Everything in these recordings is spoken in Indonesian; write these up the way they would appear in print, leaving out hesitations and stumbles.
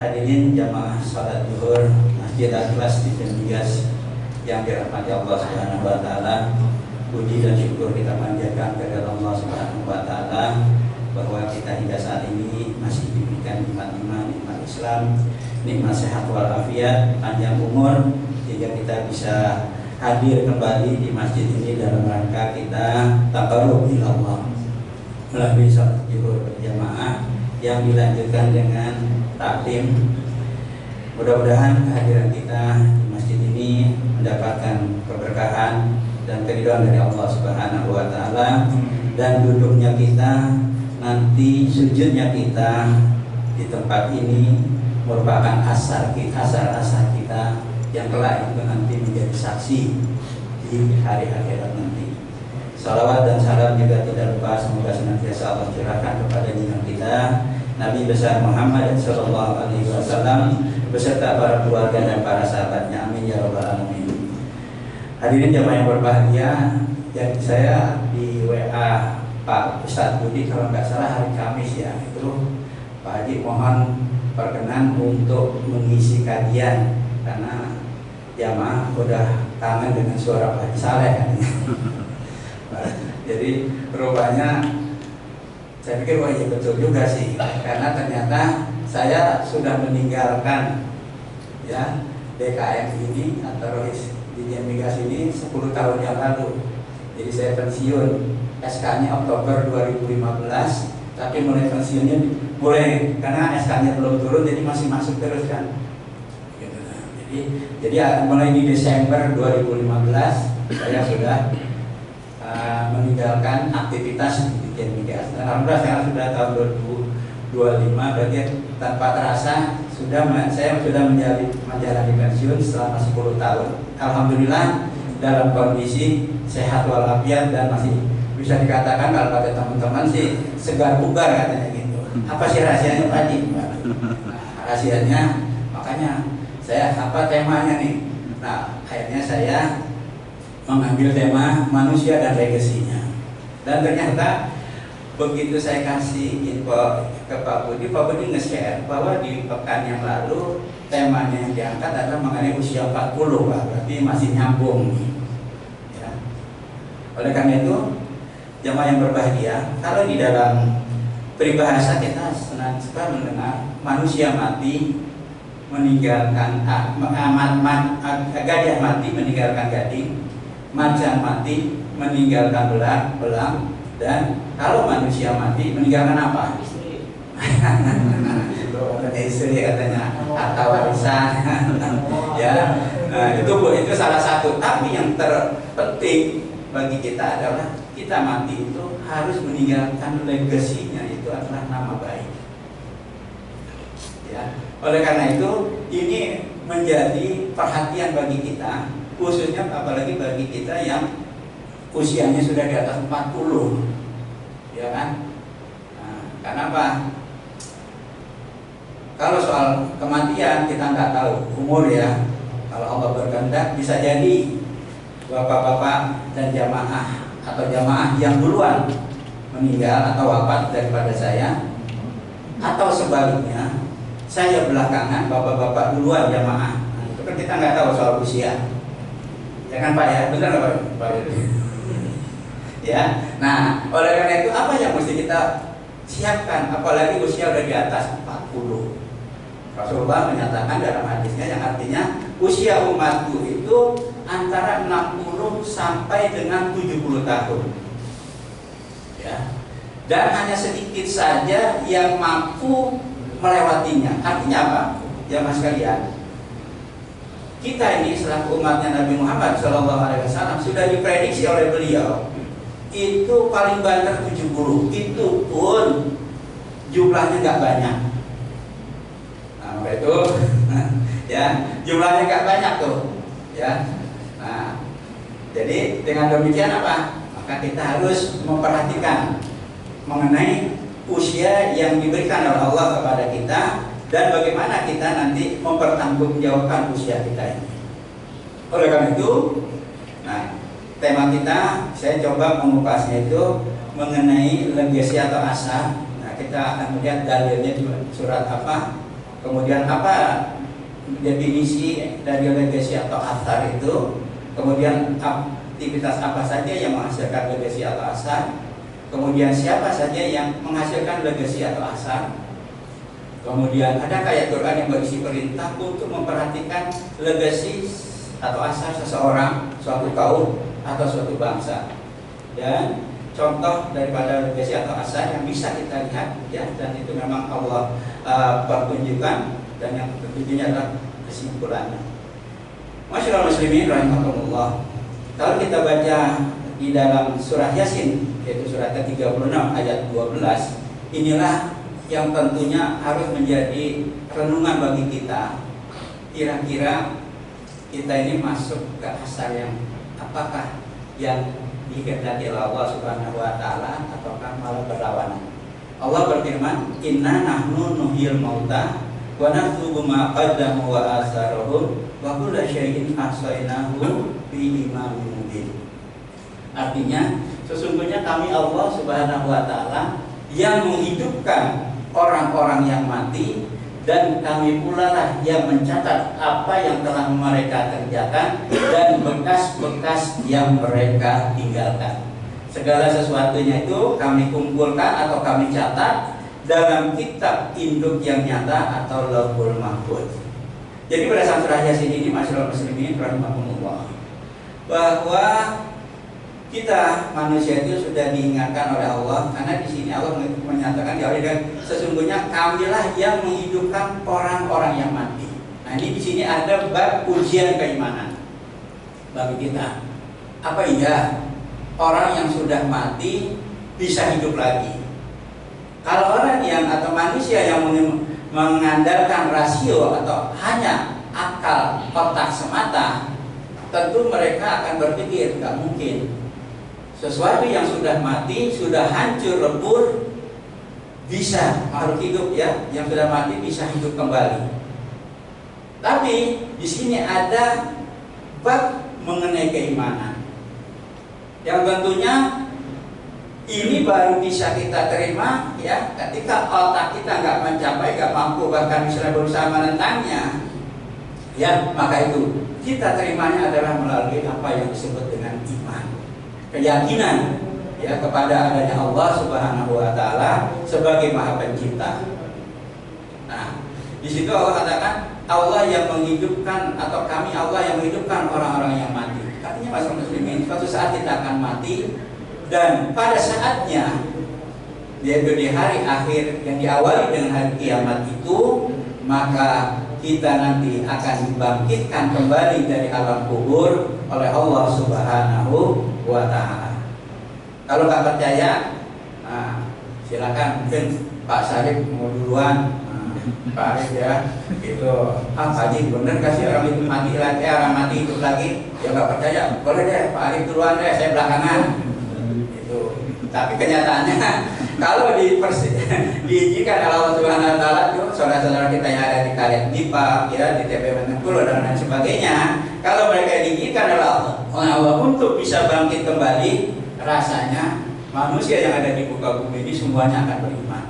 Hadirin jamaah salat zuhur Masjid Al-Ikhlas di Tendias yang dirahmati Allah Subhanahu wa taala. Puji dan syukur kita panjatkan kepada Allah Subhanahu wa taala bahwa kita hingga saat ini masih diberikan nikmat iman, nikmat Islam, nikmat sehat walafiat, panjang umur sehingga kita bisa hadir kembali di masjid ini dalam rangka kita tabarruk ila Allah melalui salat zuhur berjamaah yang dilanjutkan dengan taklim. Mudah-mudahan kehadiran kita di masjid ini mendapatkan keberkahan dan keridhaan dari Allah Subhanahu wa taala, dan duduknya kita nanti, sujudnya kita di tempat ini merupakan asar kita yang kelak itu nanti menjadi saksi di hari akhirat nanti. Salawat dan salam juga tidak lupa semoga senantiasa Allah curahkan kepada junjungan kita Nabi besar Muhammad sallallahu alaihi wasallam beserta para keluarga dan para sahabatnya. Amin ya rabbal alamin. Hadirin jamaah yang berbahagia, yang saya di WA Pak Ustadz Budi kalau nggak salah hari Kamis ya, itu Pak Haji mohon perkenan untuk mengisi kajian karena jamaah udah kangen dengan suara Pak Haji Saleh katanya. Jadi rupanya saya pikir wah iya betul juga sih, karena ternyata saya sudah meninggalkan ya DKM ini atau Rohis Dijen Migas ini 10 tahun yang lalu. Jadi saya pensiun, SK-nya Oktober 2015, tapi mulai pensiunnya karena SK-nya belum turun, jadi masih masuk terus kan. Gitu. Jadi mulai di Desember 2015 saya sudah meninggalkan aktivitas di Dijen Migas. Dan alhamdulillah sekarang sudah tahun 2025, berarti tanpa terasa saya sudah menjalani pensiun selama 10 tahun. Alhamdulillah dalam kondisi sehat walafiat dan masih bisa dikatakan kalau kata teman-teman sih segar bugar katanya gitu. Apa sih rahasianya Pak Haji? Nah, rahasianya makanya saya apa temanya nih. Nah, akhirnya saya mengambil tema manusia dan legasinya. Dan ternyata begitu saya kasih info ke Pak Budi nge-share bahwa di pekan yang lalu temanya yang diangkat adalah mengenai usia 40, Pak. Berarti masih nyambung. Ya. Oleh karena itu, jamaah yang berbahagia, kalau di dalam peribahasa kita senang suka mendengar manusia mati meninggalkan gajah mati meninggalkan gading, macan mati meninggalkan belang, dan kalau manusia mati meninggalkan apa? Istri katanya, harta warisan. Ya, nah, itu salah satu. Tapi yang terpenting bagi kita adalah kita mati itu harus meninggalkan legasinya, itu adalah nama baik. Ya, oleh karena itu ini menjadi perhatian bagi kita, khususnya apalagi bagi kita yang usianya sudah di atas 40, ya kan? Nah, karena apa? Kalau soal kematian kita nggak tahu umur ya. Kalau Allah berkehendak bisa jadi bapak-bapak dan jamaah atau jamaah yang duluan meninggal atau wafat daripada saya, atau sebaliknya saya belakangan bapak-bapak duluan jamaah. Nah, itu kan kita nggak tahu soal usia. Ya kan Pak ya, benar nggak Pak? Ya, nah oleh karena itu apa yang mesti kita siapkan, apalagi usia udah di atas 40. Rasulullah menyatakan dalam hadisnya yang artinya usia umatku itu antara 60 sampai dengan 70 tahun. Ya, dan hanya sedikit saja yang mampu melewatinya. Artinya apa? Jamaah sekalian, kita ini selaku umatnya Nabi Muhammad SAW sudah diprediksi oleh beliau itu paling banter 70, itu pun jumlahnya nggak banyak. Nah, maka itu ya jumlahnya nggak banyak tuh, ya. Nah, jadi dengan demikian apa? Maka kita harus memperhatikan mengenai usia yang diberikan oleh Allah kepada kita dan bagaimana kita nanti mempertanggungjawabkan usia kita ini. Oleh karena itu, nah, tema kita saya coba mengupasnya itu mengenai legasi atau asar. Nah, kita akan melihat dalilnya di surat apa? Kemudian apa definisi dari legasi atau athar itu? Kemudian aktivitas apa saja yang menghasilkan legasi atau asar? Kemudian siapa saja yang menghasilkan legasi atau asar? Kemudian ada ayat Quran yang berisi perintah untuk memperhatikan legasi atau asar seseorang, suatu kaum atau suatu bangsa. Dan contoh daripada legasi atau asar yang bisa kita lihat ya, dan itu memang Allah pertunjukan, dan yang ketujuhnya adalah kesimpulannya. Masyaallah muslimin rahimakumullah. Kalau kita baca di dalam surah Yasin, yaitu surah ke-36 ayat 12, inilah yang tentunya harus menjadi renungan bagi kita. Kira-kira kita ini masuk ke asar yang apakah yang dikehendaki Allah Subhanahu wa taala ataukah malah berlawanan. Allah berfirman, "Inna nahnu nuhyil mauta wa naktubu ma qaddamu wa atharuhum wa kullu syai'in ahsaynahu fi imamin mubin." Artinya, sesungguhnya kami Allah Subhanahu wa taala yang menghidupkan orang-orang yang mati, dan kami pula lah yang mencatat apa yang telah mereka kerjakan dan bekas-bekas yang mereka tinggalkan. Segala sesuatunya itu kami kumpulkan atau kami catat dalam kitab induk yang nyata atau Lauhul Mahfuz. Jadi pada saat surah Yasin ini, masyaallah muslimin rahimakumullah, bahwa kita manusia itu sudah diingatkan oleh Allah, karena di sini Allah menyatakan sesungguhnya kamilah yang menghidupkan orang-orang yang mati. Nah, ini di sini ada bab ujian keimanan bagi kita. Apa iya orang yang sudah mati bisa hidup lagi? Kalau orang yang atau manusia yang mengandalkan rasio atau hanya akal otak semata, tentu mereka akan berpikir nggak mungkin sesuatu yang sudah mati, sudah hancur lebur, bisa makhluk hidup ya, yang sudah mati bisa hidup kembali. Tapi di sini ada bab mengenai keimanan, yang tentunya ini baru bisa kita terima ya ketika otak kita nggak mencapai, nggak mampu, bahkan misalnya berusaha menentangnya, ya maka itu kita terimanya adalah melalui apa yang disebut dengan iman, keyakinan ya kepada adanya Allah Subhanahu wa taala sebagai Maha Pencipta. Nah, di situ Allah katakan Allah yang menghidupkan, atau kami Allah yang menghidupkan orang-orang yang mati. Artinya masyarakat muslimin, suatu saat kita akan mati, dan pada saatnya yaitu di hari akhir yang diawali dengan hari kiamat itu, maka kita nanti akan dibangkitkan kembali dari alam kubur oleh Allah Subhanahu wa taala. Kalau nggak percaya, nah, silakan, mungkin Pak Sarif mau duluan. Pak Arif ya, itu Pak Haji bener kasih orang itu mati lagi, orang mati hidup lagi, ya nggak percaya, boleh deh Pak Arif duluan deh, saya belakangan. Itu. Tapi kenyataannya kalau diizinkan Allah Subhanahu wa taala, saudara-saudara kita yang ada di Kalian Dipa, ya di TPM Bengkulu dan lain sebagainya, kalau mereka diizinkan oleh Allah untuk bisa bangkit kembali, rasanya manusia yang ada di muka bumi ini semuanya akan beriman.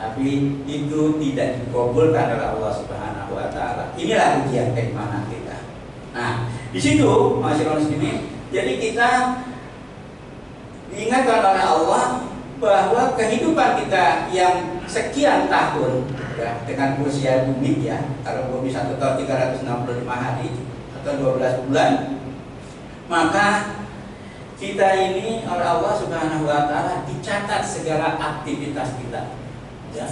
Tapi itu tidak dikabulkan oleh Allah Subhanahu wa taala. Inilah ujian keimanan kita. Nah, di situ masyarakat muslimin, jadi kita diingatkan oleh Allah bahwa kehidupan kita yang sekian tahun ya, dengan usia bumi ya, kalau bumi 1 tahun 365 hari atau 12 bulan, maka kita ini oleh Allah Subhanahu wa taala dicatat segala aktivitas kita. Ya.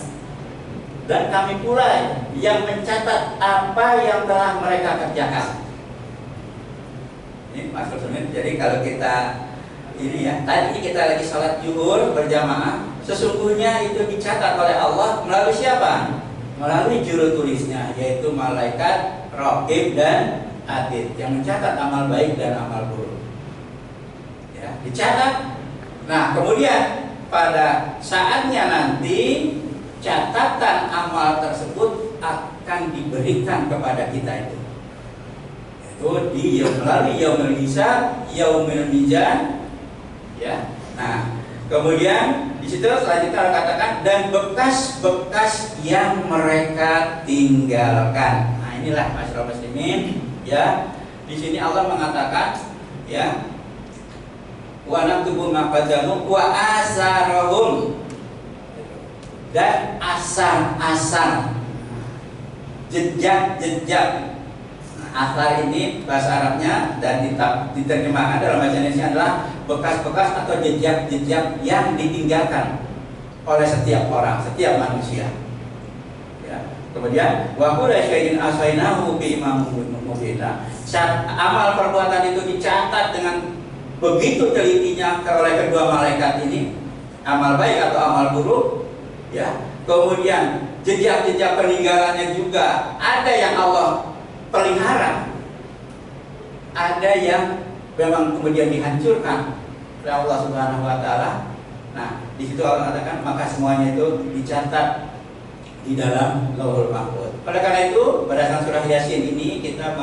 Dan kami pula yang mencatat apa yang telah mereka kerjakan. Ini maksudnya, jadi kalau kita ini ya, tadi kita lagi sholat zuhur berjamaah, sesungguhnya itu dicatat oleh Allah melalui siapa? Melalui juru tulisnya, yaitu malaikat Raqib dan Atid yang mencatat amal baik dan amal buruk. Ya, dicatat. Nah, kemudian pada saatnya nanti catatan amal tersebut akan diberikan kepada kita itu melalui yaumul hisab, yaumul mizan, ya. Nah, kemudian di situ selanjutnya Allah katakan dan bekas-bekas yang mereka tinggalkan. Nah, inilah masyarakat muslimin ya. Di sini Allah mengatakan ya wa naktubu ma qaddamu wa asarahum, dan asar jejak. Asar ini bahasa Arabnya dan diterjemahkan dalam bahasa Indonesia adalah bekas-bekas atau jejak-jejak yang ditinggalkan oleh setiap orang, setiap manusia. Ya. Kemudian wa kullu syai'in ahsaynahu bi imamin mubin. Amal perbuatan itu dicatat dengan begitu telitinya oleh kedua malaikat ini, amal baik atau amal buruk, ya. Kemudian jejak-jejak peninggalannya juga ada yang Allah pelihara, ada yang memang kemudian dihancurkan oleh Allah Subhanahu wa taala. Nah, di situ Allah katakan maka semuanya itu dicatat di dalam Lauhul Mahfuz. Oleh karena itu, berdasarkan surah Yasin ini kita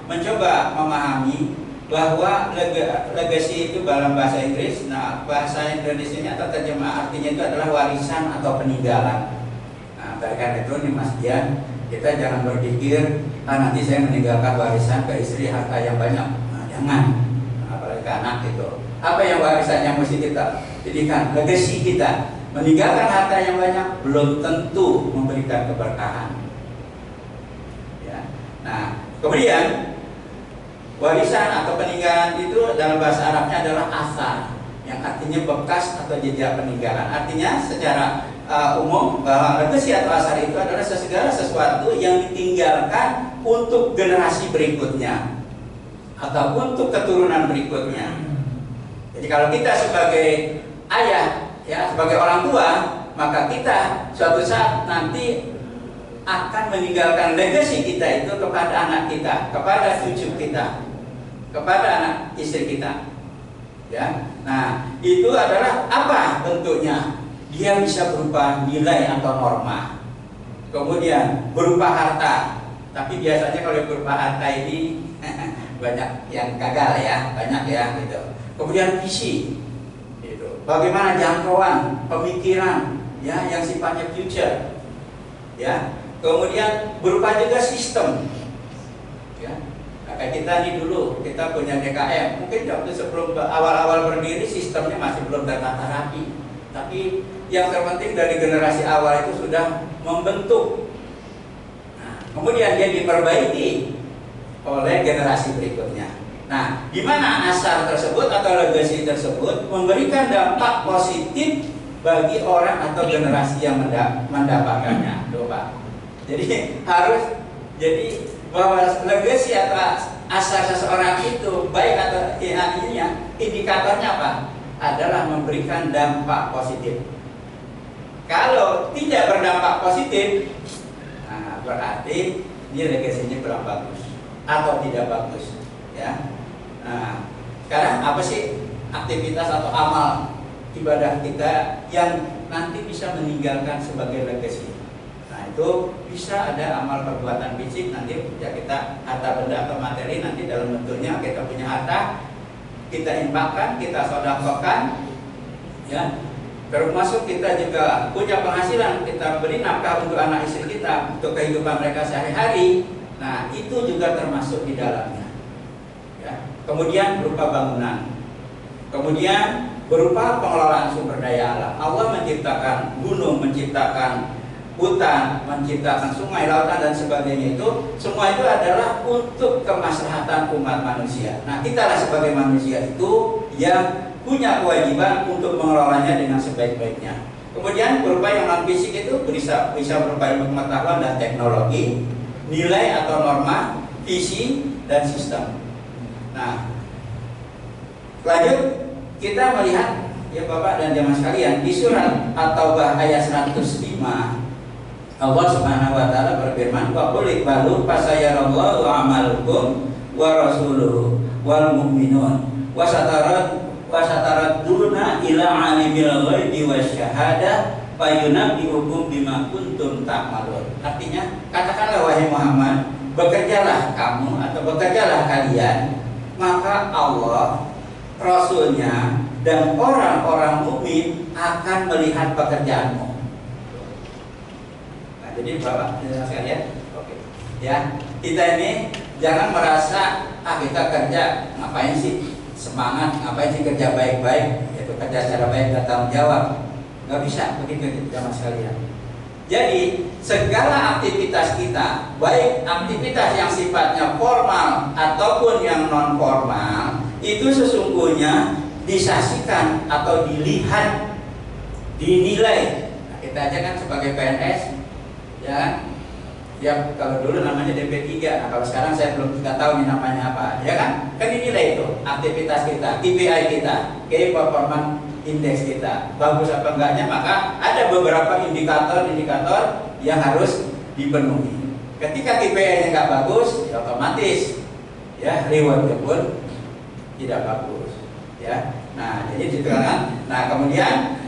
mencoba memahami bahwa legacy itu dalam bahasa Inggris. Nah, bahasa Indonesianya atau terjemah artinya itu adalah warisan atau peninggalan. Nah, oleh karena itu nih Mas Dian, kita jangan berpikir nanti saya meninggalkan warisan ke istri harta yang banyak. Nah, jangan, apalagi ke anak itu. Apa yang warisan yang mesti kita jadikan legacy kita? Meninggalkan harta yang banyak belum tentu memberikan keberkahan. Ya. Nah, kemudian warisan atau peninggalan itu dalam bahasa Arabnya adalah asar, yang artinya bekas atau jejak peninggalan. Artinya secara umum bahwa legacy atau asar itu adalah segala sesuatu yang ditinggalkan untuk generasi berikutnya atau untuk keturunan berikutnya. Jadi kalau kita sebagai ayah, ya sebagai orang tua, maka kita suatu saat nanti akan meninggalkan legacy kita itu kepada anak kita, kepada cucu kita, kepada anak istri kita. Ya, nah itu adalah apa bentuknya? Dia bisa berupa nilai atau norma, kemudian berupa harta. Tapi biasanya kalau berupa harta ini banyak yang gagal ya, banyak ya gitu. Kemudian visi, gitu. Bagaimana jangkauan pemikiran ya yang sifatnya future, ya. Kemudian berupa juga sistem, ya. Kayak kita nih dulu kita punya DKM, mungkin waktu sebelum awal-awal berdiri sistemnya masih belum tertata rapi. Tapi yang terpenting dari generasi awal itu sudah membentuk. Nah, kemudian dia diperbaiki oleh generasi berikutnya. Nah, di mana asar tersebut atau legacy tersebut memberikan dampak positif bagi orang atau generasi yang mendapatkannya. Coba. Jadi harus jadi bahwa legacy atau asar seseorang itu baik atau indikatornya apa? Adalah memberikan dampak positif. Kalau tidak berdampak positif, nah, berarti dia legasinya kurang bagus atau tidak bagus, ya. Nah, sekarang apa sih aktivitas atau amal ibadah kita yang nanti bisa meninggalkan sebagai legacy? Nah, itu bisa ada amal perbuatan fisik nanti ya kita harta benda atau materi nanti dalam bentuknya kita punya harta, kita infakkan, kita sedekahkan, ya. Termasuk kita juga punya penghasilan, kita beri nafkah untuk anak istri kita, untuk kehidupan mereka sehari-hari. Nah, itu juga termasuk di dalamnya. Ya. Kemudian berupa bangunan, kemudian berupa pengelolaan sumber daya alam. Allah menciptakan gunung, menciptakan hutan, menciptakan sungai, lautan dan sebagainya itu semua itu adalah untuk kemaslahatan umat manusia. Nah, kita lah sebagai manusia itu yang punya kewajiban untuk mengelolanya dengan sebaik-baiknya. Kemudian berupa yang non fisik itu bisa berupa ilmu pengetahuan dan teknologi, nilai atau norma, visi dan sistem. Nah, lanjut kita melihat ya Bapak dan jamaah sekalian di surat At-Taubah ayat 105. Allah Subhanahu wa taala berfirman, "Wa qul iqbalu fasayarallahu amalukum wa rasuluhu wal mu'minun wa sataraduna ila alimil ghaibi wasyahadah fayunabbi'ukum bima kuntum ta'malun." Artinya, katakanlah wahai Muhammad, bekerjalah kamu atau bekerjalah kalian, maka Allah, Rasulnya dan orang-orang mukmin akan melihat pekerjaanmu. Nah, jadi Bapak sekalian, oke. Ya, kita ini jangan merasa kita kerja ngapain sih, semangat, ngapain sih kerja baik-baik, yaitu kerja secara baik dan tanggung jawab. Nggak bisa begitu jamaah sekalian. Jadi segala aktivitas kita, baik aktivitas yang sifatnya formal ataupun yang non formal, itu sesungguhnya disaksikan atau dilihat, dinilai. Nah, kita aja kan sebagai PNS, ya kan? Ya kalau dulu namanya DP3, nah kalau sekarang saya belum tidak tahu ini namanya apa, ya kan? Kan dinilai itu aktivitas kita, KPI kita, Key Performance Index kita, bagus apa enggaknya, maka ada beberapa indikator-indikator yang harus dipenuhi. Ketika KPI-nya nggak bagus, ya otomatis ya rewardnya pun tidak bagus, ya. Nah, jadi itu kan. Nah, kemudian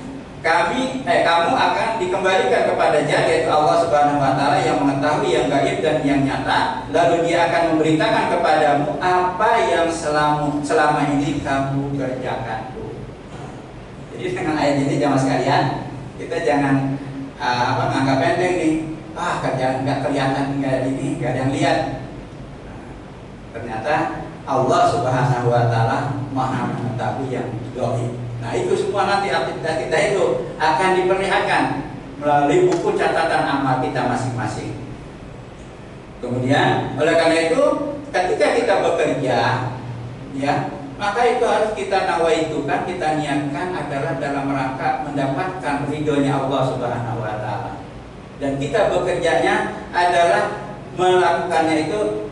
kamu akan dikembalikan kepada Dia, yaitu Allah Subhanahu wa taala yang mengetahui yang gaib dan yang nyata, lalu Dia akan memberitakan kepadamu apa yang selama ini kamu kerjakan. Jadi dengan ayat ini jamaah sekalian, kita jangan menganggap enteng nih. Kerjaan nggak kelihatan, nggak ini, nggak ada yang lihat. Ternyata Allah Subhanahu wa taala Maha mengetahui yang gaib. Nah, itu semua nanti aktivitas kita itu akan diperlihatkan melalui buku catatan amal kita masing-masing. Kemudian oleh karena itu ketika kita bekerja, ya, maka itu harus kita nawaitukan, kita niatkan adalah dalam rangka mendapatkan ridhonya Allah Subhanahu wa taala. Dan kita bekerjanya adalah melakukannya itu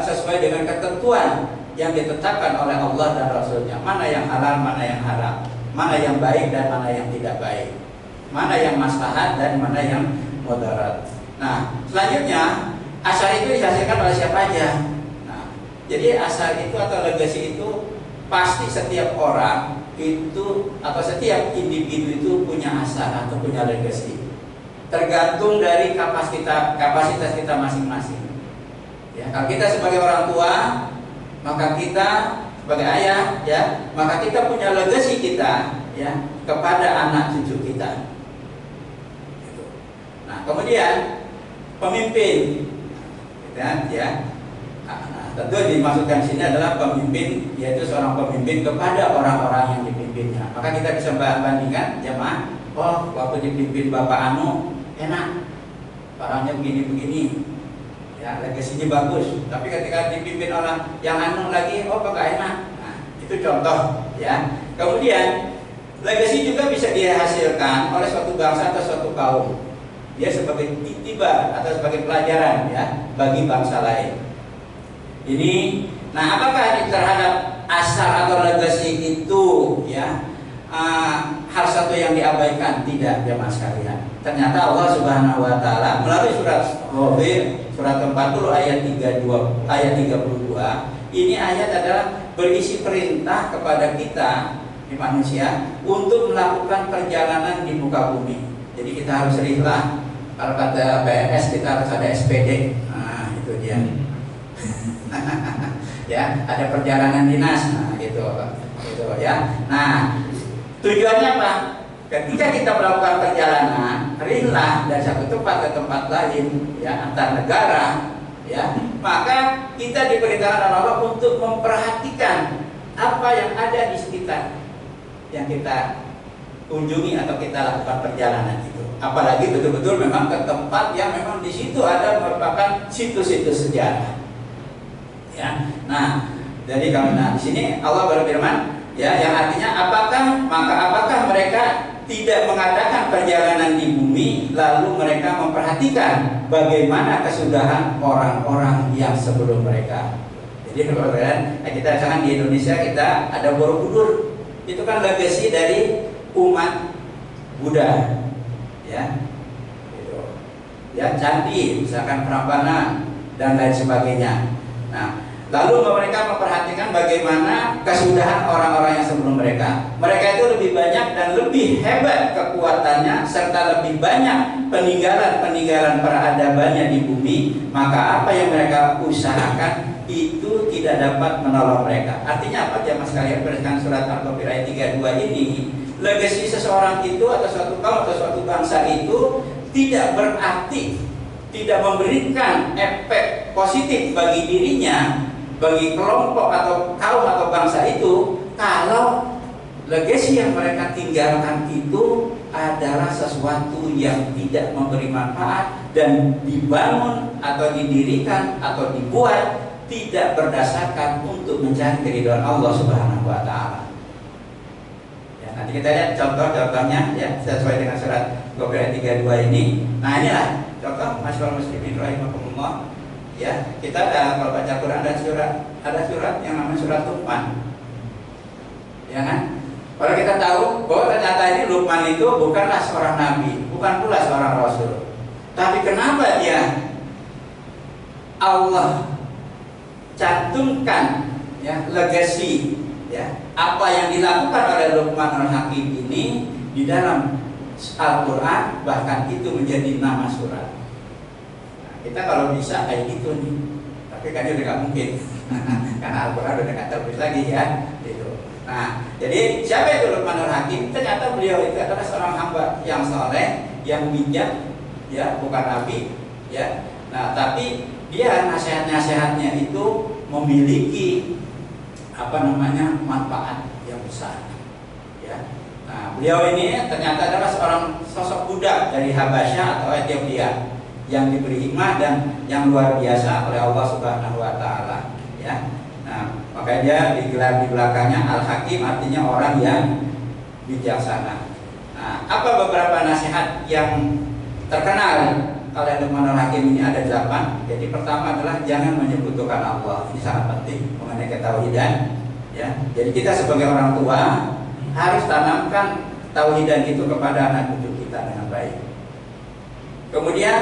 sesuai dengan ketentuan yang ditetapkan oleh Allah dan Rasulnya. Mana yang halal, mana yang haram, mana yang baik dan mana yang tidak baik, mana yang maslahat dan mana yang mudarat. Nah, selanjutnya asar itu dihasilkan oleh siapa aja. Nah, jadi asar itu atau legasi itu pasti setiap orang itu atau setiap individu itu punya asar atau punya legasi, tergantung dari kapasitas kita masing-masing. Ya, kalau kita sebagai orang tua, maka kita sebagai ayah, ya, maka kita punya legasi kita, ya, kepada anak cucu kita. Nah, kemudian pemimpin, ya. Tentu dimaksudkan sini adalah pemimpin, yaitu seorang pemimpin kepada orang-orang yang dipimpinnya. Maka kita bisa bandingkan jemaah, oh waktu dipimpin Bapak Anu enak, orangnya begini-begini, ya legasinya bagus. Tapi ketika dipimpin orang yang Anu lagi, oh kok gak enak. Nah, itu contoh, ya. Kemudian legasi juga bisa dihasilkan oleh suatu bangsa atau suatu kaum. Dia sebagai iktibar atau sebagai pelajaran, ya, bagi bangsa lain. Ini, nah apakah terhadap asar atau legasi itu, ya, hal satu yang diabaikan? Tidak, jemaah sekalian. Ternyata Allah Subhanahu wa taala melalui surat Ghafir surat 40 ayat 32, ini ayat adalah berisi perintah kepada kita di manusia untuk melakukan perjalanan di muka bumi. Jadi kita harus rihlah. Kalau kata PNS kita harus ada SPD. Nah, itu dia. Ya, ada perjalanan dinas, nah gitu ya. Nah, tujuannya apa? Ketika kita melakukan perjalanan, rihlah dari satu tempat ke tempat lain, ya, antar negara, ya, maka kita diperintahkan oleh Allah untuk memperhatikan apa yang ada di sekitar yang kita kunjungi atau kita lakukan perjalanan itu. Apalagi betul-betul memang ke tempat yang memang di situ ada merupakan situs-situs sejarah. Ya, nah, jadi kalau di sini Allah berfirman, ya, yang artinya apakah mereka tidak mengadakan perjalanan di bumi lalu mereka memperhatikan bagaimana kesudahan orang-orang yang sebelum mereka. Jadi kita misalkan di Indonesia kita ada Borobudur, itu kan legasi dari umat Buddha, ya, gitu. Ya, candi, misalkan Prambanan dan lain sebagainya. Nah, lalu mereka memperhatikan bagaimana kesudahan orang-orang yang sebelum mereka. Mereka itu lebih banyak dan lebih hebat kekuatannya serta lebih banyak peninggalan-peninggalan peradabannya di bumi. Maka apa yang mereka usahakan itu tidak dapat menolong mereka. Artinya apa jamaah sekalian, berdasarkan surat Al-Kafir ayat 32 ini, legasi seseorang itu atau suatu kaum atau suatu bangsa itu tidak berarti, tidak memberikan efek positif bagi dirinya, bagi kelompok atau kaum atau bangsa itu, kalau legasi yang mereka tinggalkan itu adalah sesuatu yang tidak memberi manfaat dan dibangun atau didirikan atau dibuat tidak berdasarkan untuk mencari keridhaan Allah Subhanahu wa taala. Ya, nanti kita lihat contoh-contohnya ya sesuai dengan surat Al-Kafir ayat 32 ini. Nah, inilah contoh masyaallah muslimin rahimakumullah. Ya, kita kalau baca Quran ada surat yang namanya surat Luqman. Ya kan? Kalau kita tahu bahwa ternyata ini Luqman itu bukanlah seorang nabi, bukan pula seorang rasul. Tapi kenapa dia Allah cantumkan ya legasi ya apa yang dilakukan oleh Luqman Al-Hakim ini di dalam Al-Quran, bahkan itu menjadi nama surat. Nah, kita kalau bisa kayak gitu nih, tapi kan udah nggak mungkin karena Al-Quran udah nggak terbit lagi ya gitu. Nah, jadi siapa itu Luqman Al-Hakim? Ternyata beliau itu adalah seorang hamba yang saleh, yang bijak ya, bukan nabi ya. Nah, tapi dia nasihat-nasihatnya itu memiliki manfaat yang besar ya. Nah, beliau ini ternyata adalah seorang sosok budak dari Habasyah atau Ethiopia yang diberi hikmah dan yang luar biasa oleh Allah Subhanahu wa taala ya. Nah, makanya digelar di belakangnya Al-Hakim, artinya orang yang bijaksana. Nah, apa beberapa nasihat yang terkenal oleh Luqman Al-Hakim ini? Ada 8. Jadi pertama adalah jangan menyekutukan Allah. Ini sangat penting mengenai ketauhidan ya. Jadi kita sebagai orang tua harus tanamkan tauhidan itu kepada anak cucu kita dengan baik. Kemudian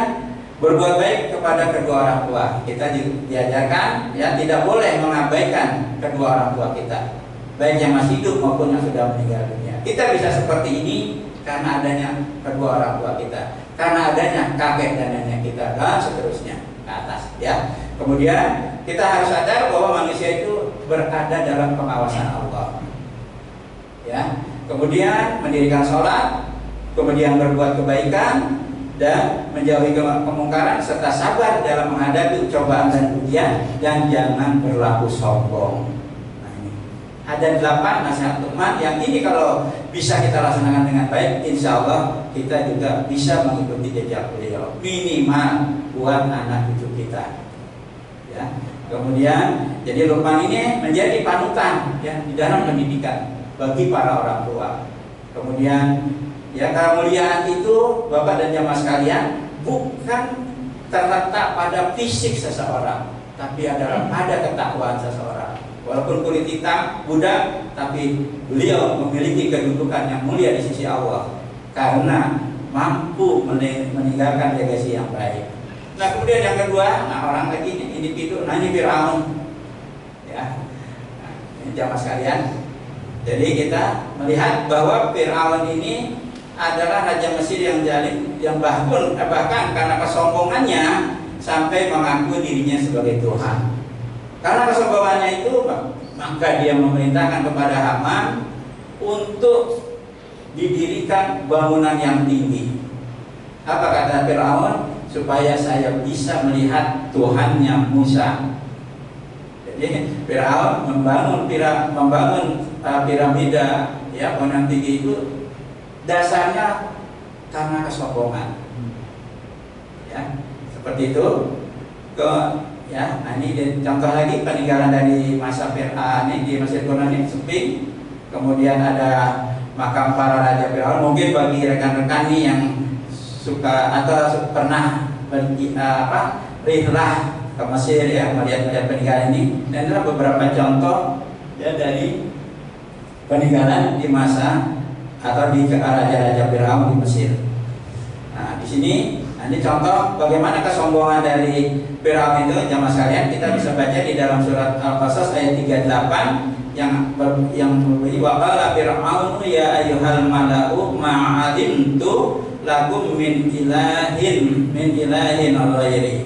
berbuat baik kepada kedua orang tua. Kita diajarkan ya tidak boleh mengabaikan kedua orang tua kita, baik yang masih hidup maupun yang sudah meninggal dunia. Kita bisa seperti ini karena adanya kedua orang tua kita, karena adanya kakek dan nenek kita, dan seterusnya ke atas ya. Kemudian kita harus sadar bahwa manusia itu berada dalam pengawasan Allah ya. Kemudian mendirikan sholat, kemudian berbuat kebaikan dan menjauhi kemungkaran, serta sabar dalam menghadapi cobaan dan ujian, dan jangan berlaku sombong. Nah, ini ada 8 nasihat Luqman yang ini kalau bisa kita laksanakan dengan baik, insya Allah kita juga bisa mengikuti jejak beliau, minimal buat anak cucu kita ya. Kemudian jadi Luqman ini menjadi panutan ya di dalam pendidikan bagi para orang tua. Kemudian ya, kemuliaan itu Bapak dan jamaah sekalian bukan terletak pada fisik seseorang, tapi adalah pada ketakwaan seseorang. Walaupun kulit hitam, budak, tapi beliau memiliki kedudukan yang mulia di sisi Allah karena mampu meninggalkan legasi yang baik. Nah, kemudian yang kedua, orang lagi ini individu, ini Fir'aun ya. Nah, ini jamaah sekalian. Jadi kita melihat bahwa Fir'aun ini adalah raja Mesir yang zalim, yang bahkan karena kesombongannya sampai mengaku dirinya sebagai Tuhan. Karena kesombongannya itu, maka dia memerintahkan kepada Haman untuk didirikan bangunan yang tinggi. Apa kata Fir'aun? Supaya saya bisa melihat Tuhannya Musa. Jadi Fir'aun membangun piramida ya, bangunan tinggi itu dasarnya karena kesombongan ya, seperti itu ya. Nah, ini contoh lagi peninggalan dari masa Fir'aun ini di Mesir kuno ini sepi. Kemudian ada makam para raja Fir'aun. Mungkin bagi rekan-rekan ini yang suka atau pernah rihlah ke Mesir ya, melihat peninggalan ini, dan adalah beberapa contoh ya dari peninggalan di masa atau di raja-raja Fir'aun di Mesir. Nah, di sini ini contoh bagaimana kesombongan dari Fir'aun itu, jamaah sekalian. Kita bisa baca di dalam surat Al-Qasas ayat 38 yang berbunyi wa qala fir'aun ya ayyuhal mala'u ma'alimtu lakum min ilahin ghairi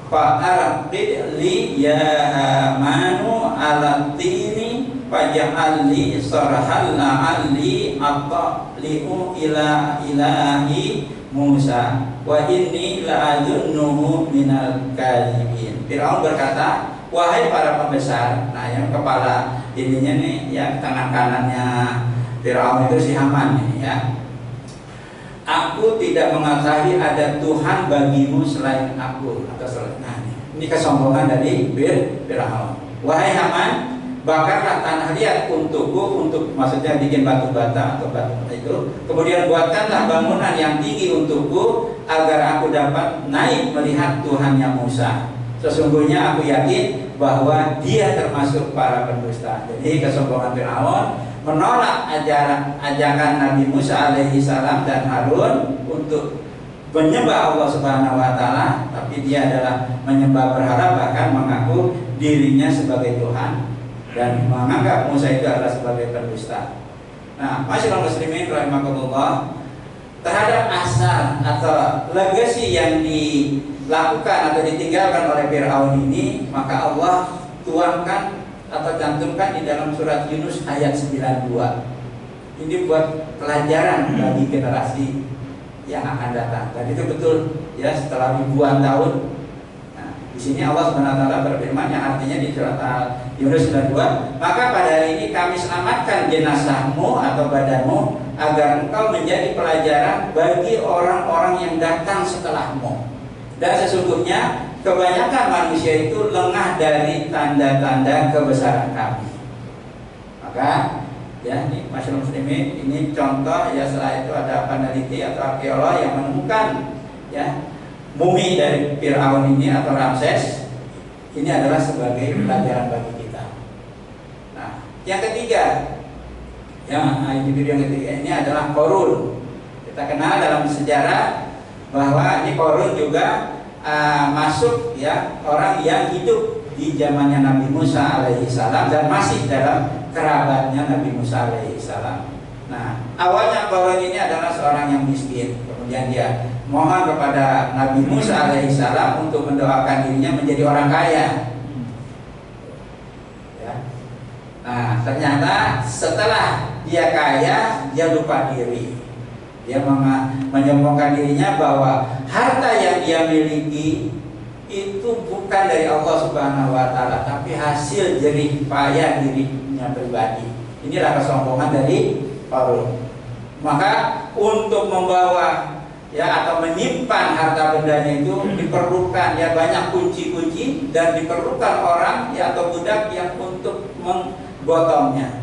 fa'arqid li ya Hamanu ala tini faj'al li sarhan la'alli attali'u ila ilahi Musa wa inni la'adunnuhu minal kadhibin. Firaun berkata, wahai para pembesar. Nah, yang kepala ininya nih, yang tangan kanannya Firaun itu si Haman ini ya. Aku tidak mengetahui ada Tuhan bagimu selain aku atau selain. Nah, ini kesombongan dari Firaun. Wahai Haman, bakarlah tanah liat untukku, untuk maksudnya bikin batu bata atau batu itu. Kemudian buatkanlah bangunan yang tinggi untukku agar aku dapat naik melihat Tuhannya Musa. Sesungguhnya aku yakin bahwa dia termasuk para pendusta. Jadi kesombongan Firaun menolak ajakan Nabi Musa alaihi salam dan Harun untuk menyembah Allah Subhanahu wa taala, tapi dia adalah menyembah berhala, bahkan mengaku dirinya sebagai Tuhan dan menganggap Musa itu adalah sebagai pendusta. Nah, masyaallah muslimin rahimakumullah, terhadap asar atau legasi yang dilakukan atau ditinggalkan oleh Firaun ini, maka Allah tuangkan atau cantumkan di dalam surat Yunus ayat 92. Ini buat pelajaran bagi generasi yang akan datang. Dan itu betul ya, setelah ribuan tahun. Nah, di sini Allah SWT berfirman yang artinya di surat Yunus 92, maka pada hari ini kami selamatkan jenazahmu atau badanmu agar engkau menjadi pelajaran bagi orang-orang yang datang setelahmu. Dan sesungguhnya kebanyakan manusia itu lengah dari tanda-tanda kebesaran kami. Maka ya, ini masyarakat muslimin, ini contoh ya. Setelah itu ada peneliti atau arkeolog yang menemukan ya mumi dari Firaun ini atau Ramses. Ini adalah sebagai pelajaran bagi kita. Nah, yang ketiga, individu yang ketiga ini adalah Qarun. Kita kenal dalam sejarah bahwa ini Qarun juga masuk ya, orang yang hidup di zamannya Nabi Musa alaihi salam dan masih dalam kerabatnya Nabi Musa alaihi salam. Nah, awalnya Qarun ini adalah seorang yang miskin. Kemudian dia mohon kepada Nabi Musa alaihi salam untuk mendoakan dirinya menjadi orang kaya. Ya. Nah, ternyata setelah dia kaya, dia lupa diri. Dia menyombongkan dirinya bahwa harta yang dia miliki itu bukan dari Allah Subhanahu wa taala, tapi hasil jerih payah dirinya pribadi. Inilah kesombongan dari Qarun. Maka untuk membawa ya atau menyimpan harta bendanya itu diperlukan ya banyak kunci-kunci, dan diperlukan orang ya atau budak yang untuk menggotongnya.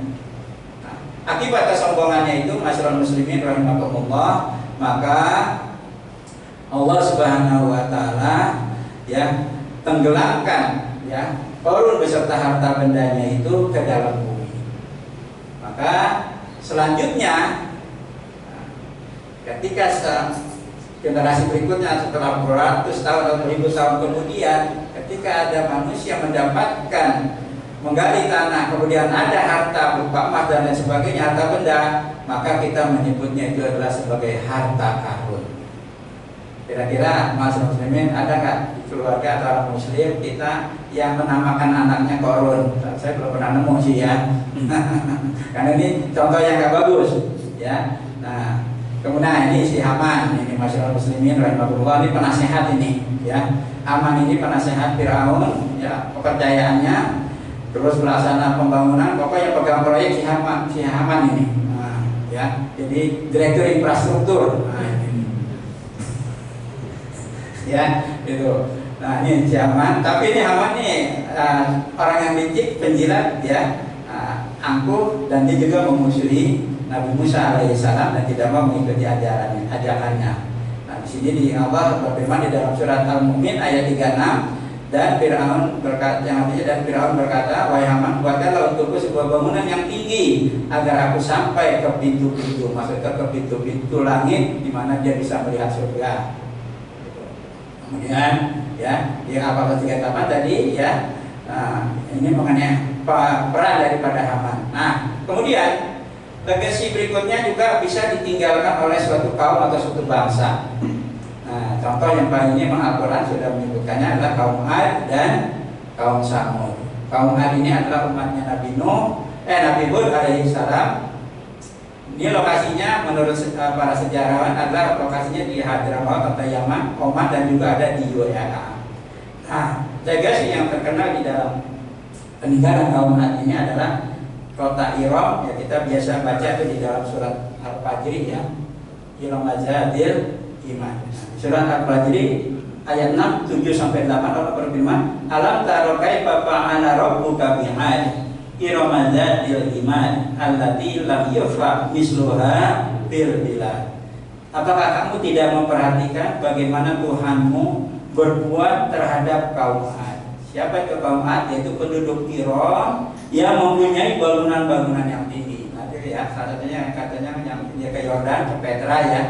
Akibat kesombongannya itu, masyarakat muslimin rahimakumullah, maka Allah Subhanahu wa taala ya tenggelamkan ya Qarun beserta harta bendanya itu ke dalam bumi. Maka selanjutnya ketika generasi berikutnya setelah beratus tahun atau ribu tahun kemudian, ketika ada manusia mendapatkan menggali tanah, kemudian ada harta berupa emas dan lain sebagainya, harta benda, maka kita menyebutnya itu adalah sebagai harta karun. Kira-kira masyarakat muslimin ada nggak di keluarga atau orang muslim kita yang menamakan anaknya Qarun? Saya belum pernah nemu sih ya. Karena ini contoh yang nggak bagus ya. Nah, kemudian ini si Haman, ini masyarakat muslimin rahimahullah, ini penasehat ini ya. Haman ini penasehat Firaun ya, kepercayaannya, terus melaksanakan pembangunan, pokoknya pegang proyek si Haman ini. Nah, ya, jadi direktur infrastruktur. Nah, ini. Ya, itu. Nah, ini si Haman, tapi ini Haman nih orang yang licik, penjilat ya, angkuh, dan dia juga memusuhi Nabi Musa alaihissalam dan tidak mau mengikuti ajarannya. Nah, di sini di Allah berfirman di dalam surat Al-Mu'min ayat 36, dan Firaun berkata, wahai Haman, buatkanlah untukku sebuah bangunan yang tinggi agar aku sampai ke pintu-pintu, maksudnya ke pintu-pintu langit di mana dia bisa melihat surga. Kemudian ya, yang apa ketiga tadi ya, ini mengenai peran daripada Haman. Nah, kemudian legasi berikutnya juga bisa ditinggalkan oleh suatu kaum atau suatu bangsa. Nah, Nah, contoh yang paling ini memang Al-Quran sudah menyebutkannya adalah kaum Ad dan kaum Samud. Kaum Ad ini adalah umatnya Nabi Hud alaihi salam. Ini lokasinya menurut para sejarawan adalah lokasinya di Hadramaut atau Yaman, Oman, dan juga ada di UAE. Nah, legasi yang terkenal di dalam peninggalan kaum Ad ini adalah kota Iram. Ya, kita biasa baca itu di dalam surat Al-Fajr ya. Iram Azadil Iman. Surat Al-Fajr ayat 6, 7 sampai 8 Allah berfirman, "Alam tara kaifa fa'ala rabbuka bi'ad Iram Azadil Iman allati lam yufra misluha fil bilad." Apakah kamu tidak memperhatikan bagaimana Tuhanmu berbuat terhadap kaum Ad? Siapa itu kaum Ad? Yaitu penduduk Iram yang mempunyai bangunan-bangunan yang tinggi. Nanti ya, salah satunya katanya yang ke Yordan, ke Petra ya.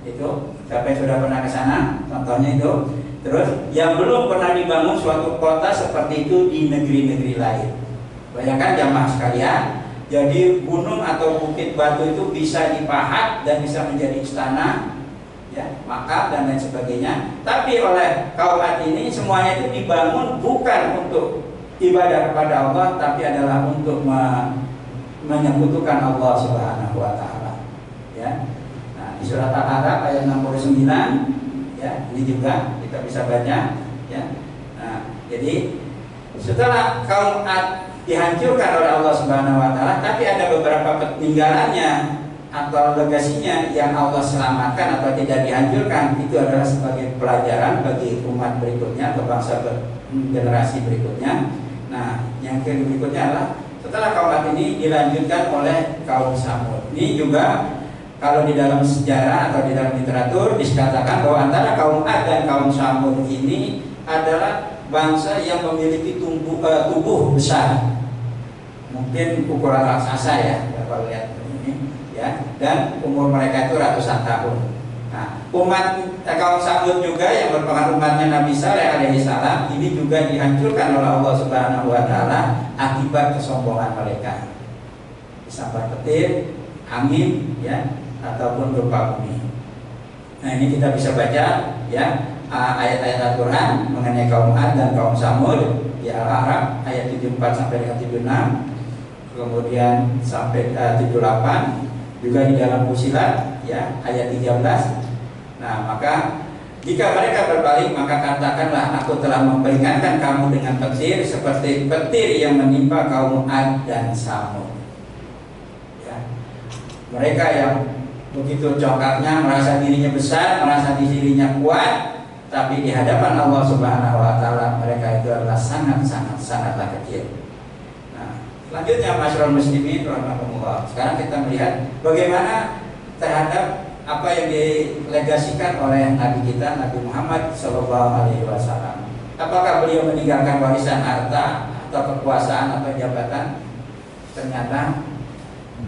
Itu siapa yang sudah pernah ke sana? Contohnya itu. Terus yang belum pernah dibangun suatu kota seperti itu di negeri-negeri lain. Bayangkan jamaah sekalian, jadi gunung atau bukit batu itu bisa dipahat dan bisa menjadi istana, ya, makam dan lain sebagainya. Tapi oleh kaum Ad ini semuanya itu dibangun bukan untuk ibadah kepada Allah, tapi adalah untuk menyekutukan Allah Subhanahu wa taala. Ya. Nah, di surat Al-A'raf ayat 69 ya, ini juga kita bisa baca ya. Nah, jadi setelah kaum Ad dihancurkan oleh Allah Subhanahu wa taala, tapi ada beberapa peninggalannya atau legasinya yang Allah selamatkan atau tidak dihancurkan. Itu adalah sebagai pelajaran bagi umat berikutnya atau bangsa generasi berikutnya. Nah, yang berikutnya adalah setelah kaum Ad ini dilanjutkan oleh kaum Samud. Ini juga kalau di dalam sejarah atau di dalam literatur dikatakan bahwa antara kaum Ad dan kaum Samud ini adalah bangsa yang memiliki tubuh besar, mungkin ukuran raksasa ya kalau lihat ini ya, dan umur mereka itu ratusan tahun. Nah, umat kaum Samud juga yang merupakan umatnya Nabi Saleh alaihi salam ini juga dihancurkan oleh Allah Subhanahu wa taala akibat kesombongan mereka. Disambar petir, angin ya, ataupun gempa bumi. Nah, ini kita bisa baca ya ayat-ayat Al-Quran mengenai kaum Ad dan kaum Samud di Al-A'raf ayat 74 sampai dengan 76, kemudian sampai 78, juga di dalam Fusilat ya ayat 13. Nah, maka jika mereka berbalik, maka katakanlah, aku telah memperingatkan kamu dengan petir seperti petir yang menimpa kaum Ad dan Samud. Ya. Mereka yang begitu congkaknya, merasa dirinya besar, merasa dirinya kuat, tapi di hadapan Allah Subhanahu wa taala mereka itu adalah sangatlah kecil. Nah, selanjutnya masyarakat muslimin rahimahumullah. Sekarang kita melihat bagaimana terhadap apa yang dilegasikan oleh Nabi kita Nabi Muhammad SAW. Apakah beliau meninggalkan warisan harta atau kekuasaan atau jabatan? Ternyata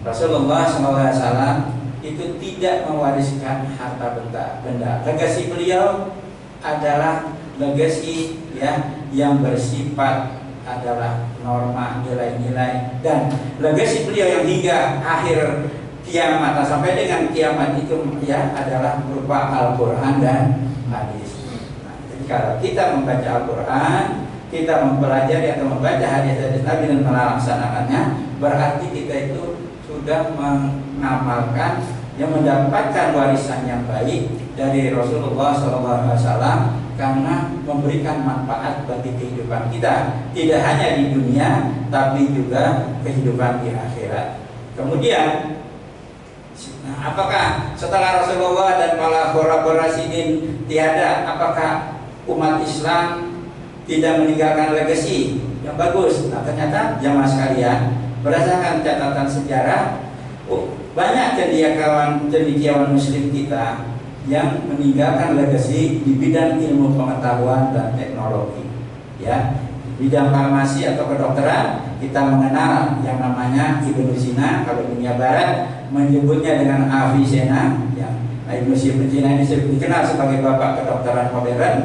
Rasulullah SAW itu tidak mewariskan harta benda. Legasi beliau adalah legasi ya yang bersifat adalah norma, nilai-nilai, dan legasi beliau yang hingga akhir kiamat sampai dengan kiamat itu ya adalah berupa Al-Quran dan hadis. Nah, jadi kalau kita membaca Al-Quran, kita mempelajari atau membaca hadis-hadis Nabi dan melaksanakannya, berarti kita itu sudah mengamalkan yang mendapatkan warisan yang baik dari Rasulullah SAW karena memberikan manfaat bagi kehidupan kita, tidak hanya di dunia tapi juga kehidupan di akhirat. Kemudian apakah setelah Rasulullah dan para Rasidin tiada, apakah umat Islam tidak meninggalkan legasi yang bagus? Nah, ternyata jamaah sekalian, berdasarkan catatan sejarah, banyak cendekiawan muslim kita yang meninggalkan legasi di bidang ilmu pengetahuan dan teknologi. Ya, di bidang farmasi atau kedokteran kita mengenal yang namanya Ibnu Sina, kalau dunia barat menyebutnya dengan Avicenna. Ya, Ibnu Sina ini dikenal sebagai bapak kedokteran modern.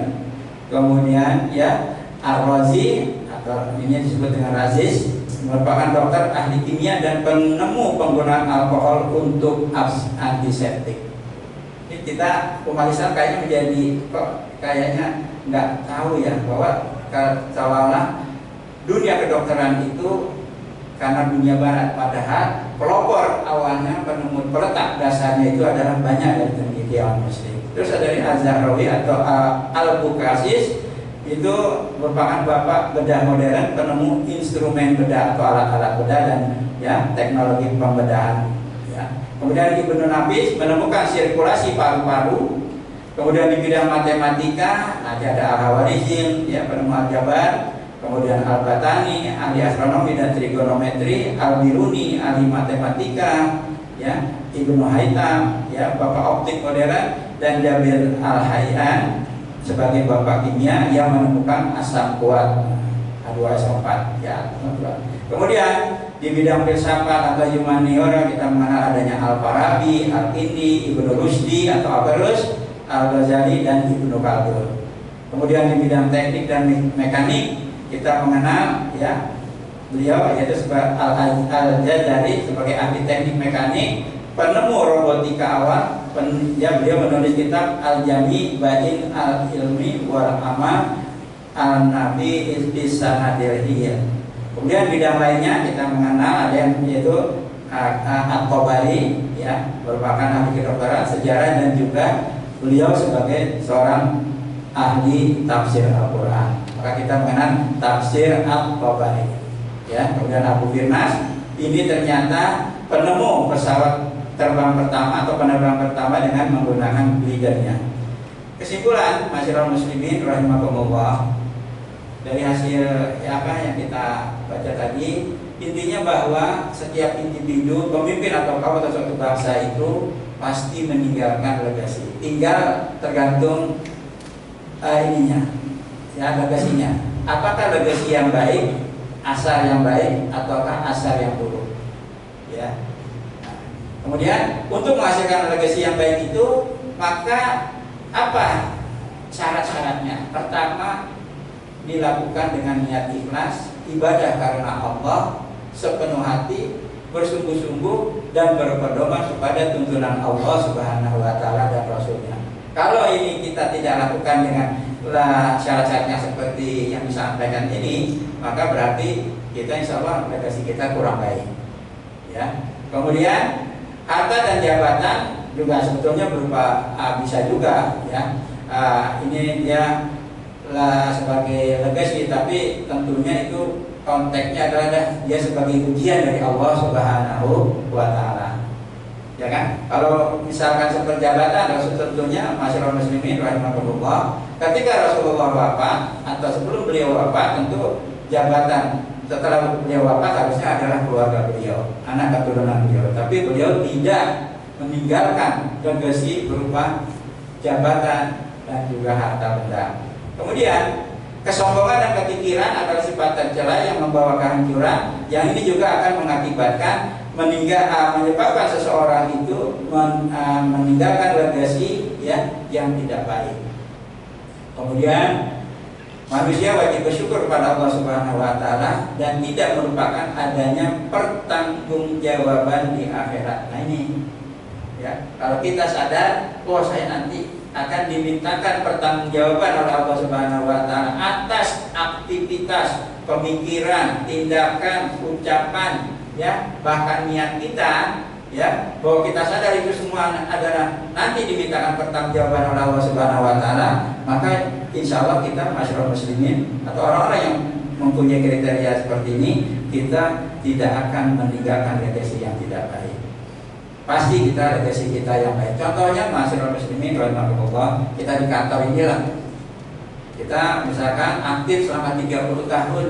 Kemudian ya Ar-Razi atau ini disebut dengan Razis, merupakan dokter ahli kimia dan penemu penggunaan alkohol untuk antiseptik. Ini Ini kita umat Islam kayaknya menjadi kok kayaknya nggak tahu ya bahwa seolah-olah dunia kedokteran itu karena dunia barat, padahal pelopor awalnya penemu peletak dasarnya itu adalah banyak dari penelitian muslim. Terus ada dari Az-Zahrawi atau Al-Bukasis, itu merupakan bapak bedah modern, penemu instrumen bedah atau alat-alat bedah dan ya teknologi pembedahan. Ya. Kemudian Ibnu Nafis menemukan sirkulasi paru-paru. Kemudian di bidang matematika ada Al-Hawarizm, ya penemu aljabar. Kemudian Al-Batani, ahli astronomi dan trigonometri. Al-Biruni, ahli matematika, ya Ibnu Haytham, ya bapak optik modern. Dan Jabir Al-Hayyan sebagai bapak kimia yang menemukan asam kuat H2SO4, ya. Kemudian di bidang filsafat atau humaniora kita mengenal adanya Al-Farabi, Al-Kindi, Ibnu Rusdi atau Averroes, Al-Ghazali dan Ibnu Khaldun. Kemudian di bidang teknik dan mekanik kita mengenal ya beliau yaitu sebagai Al-Jazari sebagai ahli teknik mekanik, penemu robotika awal. Ya, beliau menulis kitab Al-Jami Bain Al-Ilmi Wal Amal Al-Nabi Isbisanadilhiyah. Kemudian bidang lainnya kita mengenal ada yang yaitu At-Tabari, ya merupakan ahli kedokteran, sejarah dan juga beliau sebagai seorang ahli tafsir Al-Quran. Maka kita mengenal tafsir At-Tabari. Ya, kemudian Abu Firnas ini ternyata penemu pesawat terbang pertama atau penerbang pertama dengan menggunakan glidernya. Kesimpulan, masyarakat muslimin rahimakumullah, dari hasil apa yang kita baca tadi, intinya bahwa setiap individu, pemimpin atau kaum atau suatu bangsa itu pasti meninggalkan legasi. Tinggal tergantung ininya, ya legasinya. Apakah legasi yang baik, asar yang baik, ataukah asar yang buruk? Ya. Kemudian untuk menghasilkan legasi yang baik itu, maka apa syarat-syaratnya? Pertama, dilakukan dengan niat ikhlas, ibadah karena Allah, sepenuh hati, bersungguh-sungguh dan berpedoman kepada tuntunan Allah Subhanahu wa taala dan Rasulnya. Kalau ini kita tidak lakukan dengan syarat-syaratnya seperti yang disampaikan ini, maka berarti kita insya Allah legasi kita kurang baik. Ya. Kemudian harta dan jabatan juga sebetulnya berupa bisa juga ya ini dia sebagai legasi, tapi tentunya itu konteksnya adalah dia sebagai ujian dari Allah Subhanahu wa taala. Ya kan? Kalau misalkan seperti jabatan, tentunya masyarakat muslimin rahimahullah, ketika Rasulullah wafat atau sebelum beliau wafat, tentu jabatan setelah beliau wafat harusnya adalah keluarga beliau, anak keturunan beliau. Tapi beliau tidak meninggalkan legasi berupa jabatan dan juga harta benda. Kemudian kesombongan dan kekikiran adalah sifat tercela yang membawa kehancuran. Yang ini juga akan mengakibatkan menyebabkan seseorang itu meninggalkan legasi ya yang tidak baik. Kemudian manusia wajib bersyukur kepada Allah Subhanahu wa taala dan tidak melupakan adanya pertanggungjawaban di akhirat. Nah ini ya, kalau kita sadar, saya nanti akan dimintakan pertanggungjawaban oleh Allah Subhanahu wa taala atas aktivitas, pemikiran, tindakan, ucapan, ya, bahkan niat kita, ya, bahwa kita sadar itu semua adalah nanti dimintakan pertanggungjawaban oleh Allah Subhanahu wa taala, maka insya Allah kita masyarakat muslimin atau orang-orang yang mempunyai kriteria seperti ini, kita tidak akan meninggalkan legasi yang tidak baik. Pasti kita legasi kita yang baik. Contohnya masyarakat muslimin rahimahullah, kita di kantor inilah, kita misalkan aktif selama 30 tahun.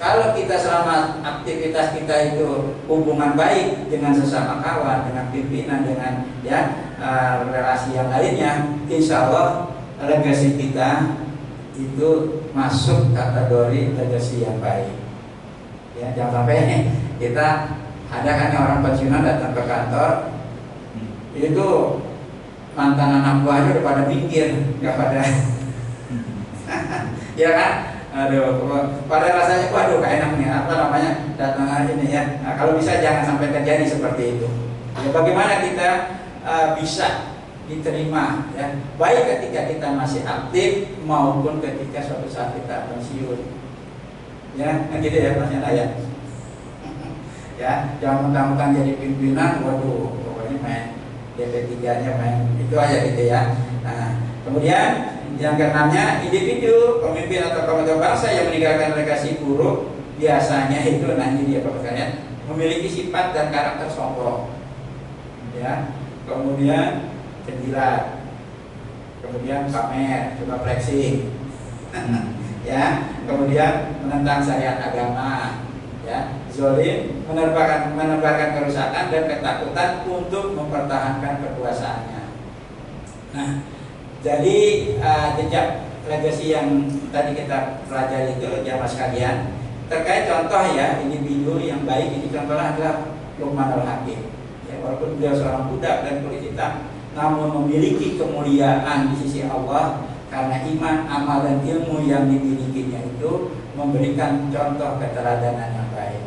Kalau kita selama aktivitas kita itu hubungan baik dengan sesama kawan, dengan pimpinan, dengan ya relasi yang lainnya, insya Allah legasi kita itu masuk kategori legasi yang baik. Ya, jangan sampai kita ada kan orang pensiunan datang ke kantor itu mantan anak buahnya udah pada minggir, nggak pada, ya kan? Aduh, pada rasanya waduh gak enak nih, apa namanya, datang aja nih ya. Nah, kalau bisa jangan sampai terjadi seperti itu. Ya, bagaimana kita bisa diterima ya, baik ketika kita masih aktif maupun ketika suatu saat kita pensiun. Ya, kan gitu ya Mas Yana ya. Ya, jangan mentang-mentang jadi pimpinan, waduh, pokoknya main DP3-nya main itu aja gitu ya. Nah, kemudian yang keenamnya, individu, pemimpin atau komandan bangsa yang meninggalkan legasi buruk biasanya itu, nah ini dia Bapak sekalian, memiliki sifat dan karakter sombong. Ya, kemudian penjilat, kemudian pamer, coba flexing, ya, kemudian menentang syariat agama, ya, zolim, menebarkan kerusakan dan ketakutan untuk mempertahankan kekuasaannya. Nah, jadi jejak legasi yang tadi kita pelajari itu jamaah sekalian, terkait contoh ya individu yang baik ini contohnya adalah Luqmanul Hakim. Ya, walaupun beliau seorang budak dan kulit hitam, namun memiliki kemuliaan di sisi Allah karena iman, amal dan ilmu yang dimilikinya itu memberikan contoh keteladanan yang baik.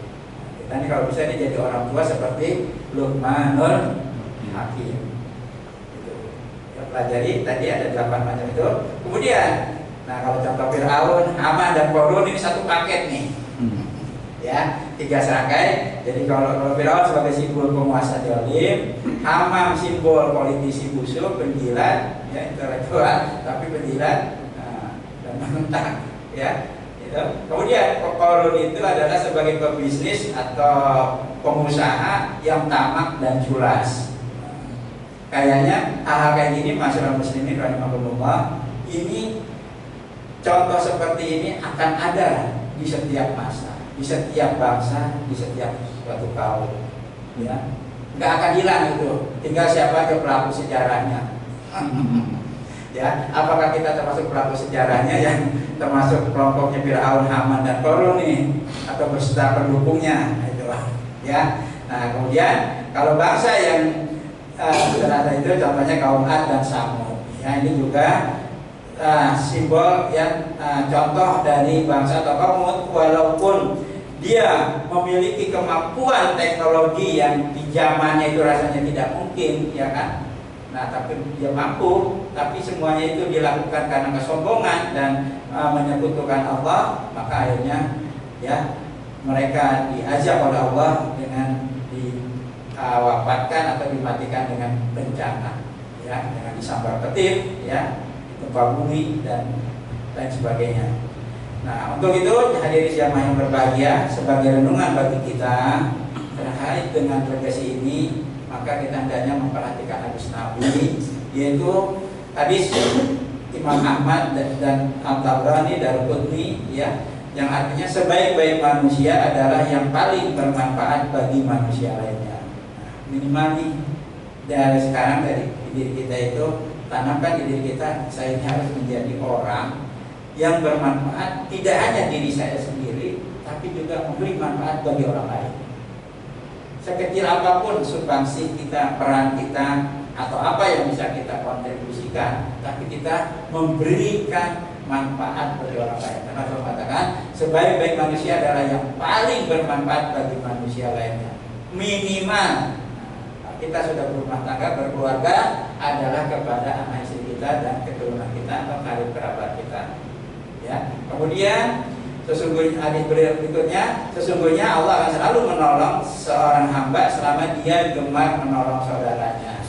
Kita ini kalau bisa ini jadi orang tua seperti Luqmanul Hakim. Pelajari tadi ada 8 macam itu. Kemudian, nah kalau contoh Fir'aun, Haman dan Qarun ini satu paket nih, ya 3 serangkai. Jadi kalau Fir'aun sebagai simbol penguasa zalim, Haman simbol politisi busuk, penjilat, ya intelektual tapi penjilat dan menentang, ya. Gitu. Kemudian Qarun itu adalah sebagai pebisnis atau pengusaha yang tamak dan culas. Kayaknya hal-hal kayak gini masyarakat muslimin rahimahullah, ini contoh seperti ini akan ada di setiap masa, di setiap bangsa, di setiap suatu kaum, ya, nggak akan hilang itu. Tinggal siapa aja pelaku sejarahnya. Ya, apakah kita termasuk pelaku sejarahnya yang termasuk kelompoknya Fir'aun, Haman dan Qarun nih, atau beserta pendukungnya, itulah. Ya, nah kemudian kalau bangsa yang ada itu contohnya kaum Ad dan Samud. Ya, ini juga simbol yang contoh dari bangsa atau kaum walaupun dia memiliki kemampuan teknologi yang di zamannya itu rasanya tidak mungkin, ya kan? Nah, tapi dia mampu, tapi semuanya itu dilakukan karena kesombongan dan menyekutukan Allah, maka akhirnya ya mereka diajak oleh Allah dengan wafatkan atau dimatikan dengan bencana, ya, dengan disambar petir, ya, gempa bumi dan lain sebagainya. Nah, untuk itu hadirin jamaah yang berbahagia, sebagai renungan bagi kita terkait dengan legasi ini, maka kita hendaknya memperhatikan hadis Nabi, yaitu hadis Imam Ahmad dan At-Tabrani Daruqutni, ya, yang artinya sebaik-baik manusia adalah yang paling bermanfaat bagi manusia lainnya. Minimal nih dari sekarang dari diri kita itu tanamkan di diri kita, saya ini harus menjadi orang yang bermanfaat tidak hanya diri saya sendiri, tapi juga memberi manfaat bagi orang lain. Sekecil apapun sumbangsi kita, peran kita, atau apa yang bisa kita kontribusikan, tapi kita memberikan manfaat bagi orang lain. Karena saya katakan sebaik-baik manusia adalah yang paling bermanfaat bagi manusia lainnya. Minimal kita sudah berumah tangga, berkeluarga adalah kepada anak istri kita dan keturunan kita atau karib kerabat kita. Ya. Kemudian sesungguhnya hadis berikutnya, sesungguhnya Allah akan selalu menolong seorang hamba selama dia gemar menolong saudaranya.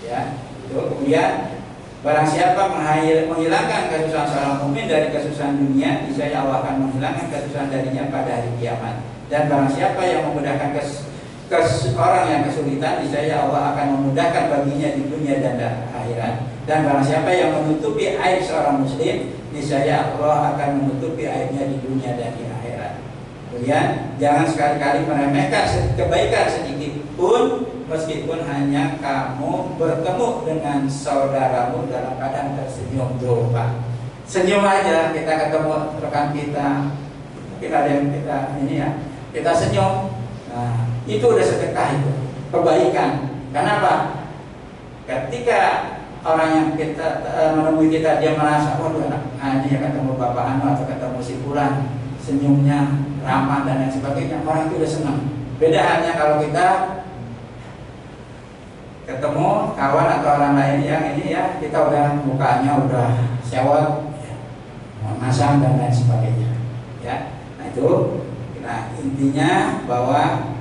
Ya. Itu. Kemudian barang siapa menghilangkan kesusahan seorang mukmin dari kesusahan dunia, niscaya Allah akan menghilangkan kesusahan darinya pada hari kiamat. Dan barang siapa yang memudahkan orang yang kesulitan, niscaya Allah akan memudahkan baginya di dunia dan akhirat. Dan barang siapa yang menutupi aib seorang muslim, niscaya Allah akan menutupi aibnya di dunia dan di akhirat. Kemudian jangan sekali-kali meremehkan kebaikan sedikit pun, meskipun hanya kamu bertemu dengan saudaramu dalam keadaan tersenyum. Tuh Pak, senyum aja kita ketemu rekan kita, mungkin ada yang kita ini ya, kita senyum. Nah, itu udah sedekah, itu kebaikan. Kenapa? Ketika orang yang kita menemui kita, dia merasa, waduh anak ini ya ketemu Bapak Anu atau ketemu si Fulan, senyumnya ramah dan lain sebagainya, orang itu udah senang. Beda halnya kalau kita ketemu kawan atau orang lain yang ini ya kita udah mukanya udah sewot, ya, masam dan lain sebagainya, ya. Nah itu, nah intinya bahwa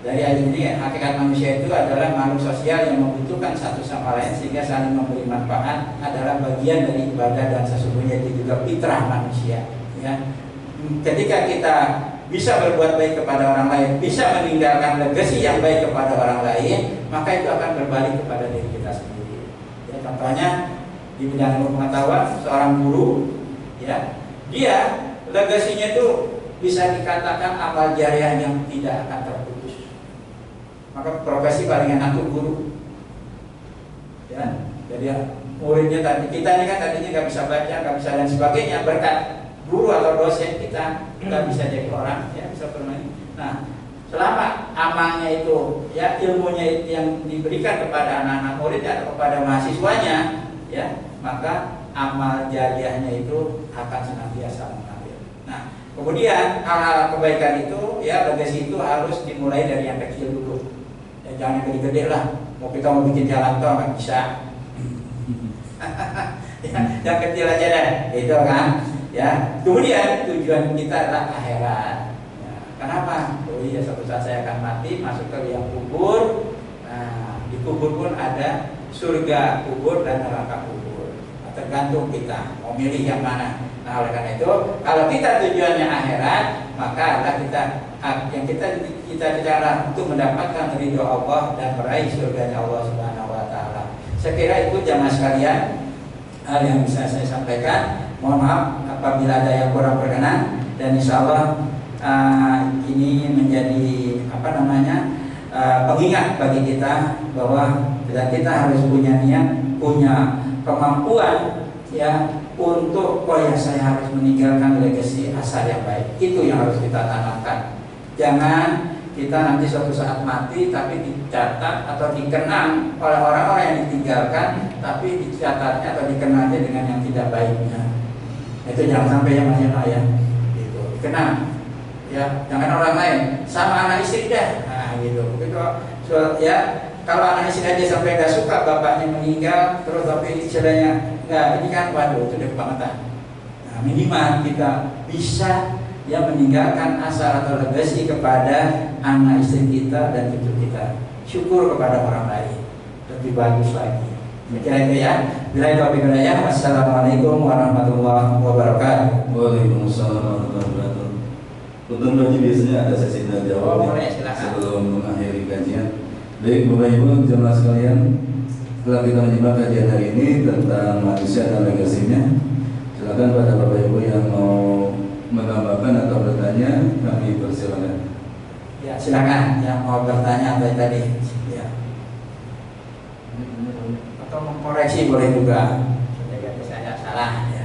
dari ayat ini hakikat manusia itu adalah makhluk sosial yang membutuhkan satu sama lain sehingga saling memberi manfaat adalah bagian dari ibadah dan sesungguhnya itu juga fitrah manusia, ya. Ketika kita bisa berbuat baik kepada orang lain, bisa meninggalkan legasi yang baik kepada orang lain, maka itu akan berbalik kepada diri kita sendiri. Ya, contohnya di bidang ilmu pengetahuan, seorang guru, ya, dia legasinya itu bisa dikatakan amal jariah yang tidak akan terputus. Maka profesi paling enak itu guru. Ya, jadi muridnya tadi kita ini kan tadinya nggak bisa baca, nggak bisa dan sebagainya, berkat guru atau dosen kita bisa jadi orang, ya, bisa bermain. Nah, selama amalnya itu, ya, ilmunya itu yang diberikan kepada anak-anak murid atau kepada mahasiswanya, ya, maka amal jariahnya itu akan senantiasa mengalir. Nah, kemudian hal-hal kebaikan itu, ya, legasi itu harus dimulai dari yang kecil dulu. Ya, jangan yang gede-gede lah. Mau kita mau bikin jalan tol nggak bisa. Ya, yang kecil aja deh, gitu kan. Ya, kemudian tujuan kita adalah akhirat. Ya, kenapa? Oh iya, suatu saat saya akan mati, masuk ke liang kubur. Nah, di kubur pun ada surga kubur dan neraka kubur. Nah, tergantung kita mau milih yang mana. Nah, oleh karena itu, kalau kita tujuannya akhirat, maka adalah yang kita bicara untuk mendapatkan ridho Allah dan meraih surganya Allah Subhanahu Wa Taala. Saya kira itu jamaah sekalian hal yang bisa saya sampaikan. Mohon maaf apabila ada yang kurang berkenan, dan insya Allah ini menjadi pengingat bagi kita bahwa kita harus punya niat, punya kemampuan, ya, untuk saya harus meninggalkan legasi asal yang baik. Itu yang harus kita tanamkan. Jangan kita nanti suatu saat mati tapi dicatat atau dikenang oleh orang-orang yang ditinggalkan, tapi dicatatnya atau dikenalnya dengan yang tidak baiknya. Itu jangan sampai yang macam ayah gitu, dikenang, ya, jangan orang lain sama anak istri dah, nah gitu. Begitu, ya, kalau anak istri aja sampai nggak suka bapaknya meninggal, terus tapi istilahnya nggak, ini kan waduh itu udah kebangetan. Nah, minimal kita bisa, ya, meninggalkan asal atau legasi kepada anak istri kita dan cucu kita. Syukur kepada orang lain, lebih bagus lagi. Kira itu, ya. Bila itu taufiq wal hidayah. Wassalamualaikum warahmatullahi wabarakatuh. Waalaikumsalam warahmatullahi wabarakatuh. Untuk bagi biasanya ada sesi tanya jawab sebelum mengakhiri kajian. Baik, Bapak Ibu jemaah sekalian, setelah kita menyimak kajian hari ini tentang manusia dan legasinya, silakan pada Bapak Ibu yang mau menambahkan atau bertanya, kami persilakan. Ya, silakan yang mau bertanya apa yang tadi, ya, atau mengkoreksi boleh juga. Jadi saya salah, ya.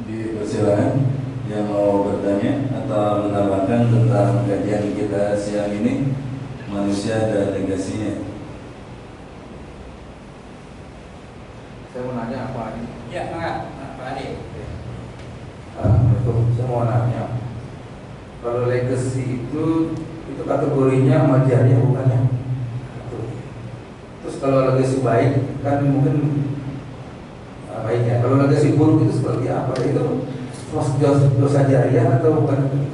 Dipersilakan yang mau bertanya atau menambahkan tentang kajian kita siang ini, manusia dan legasinya. Saya mau nanya apa ini? Ya, enggak, Pak Adi. Saya mau nanya, kalau legacy itu kategorinya amal jariah bukan ya? Terus kalau legacy baik kan mungkin baiknya. Kalau legacy buruk itu seperti apa? Itu dosa jariah atau bukan?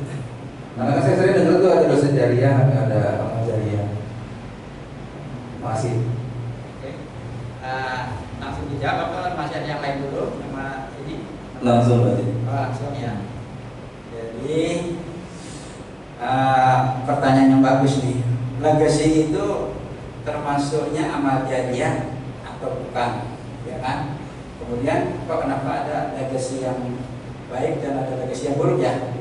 Karena saya sering dengar tuh ada dosa jariah, ada amal jariah. Masih. Oke. Langsung dijawab apa masih ada yang lain dulu sama ini? Langsung berarti. Langsung, ya. Jadi pertanyaan yang bagus nih. Legacy itu termasuknya amal jariah atau bukan, ya kan? Kemudian kenapa ada legacy yang baik dan ada legacy yang buruk, ya?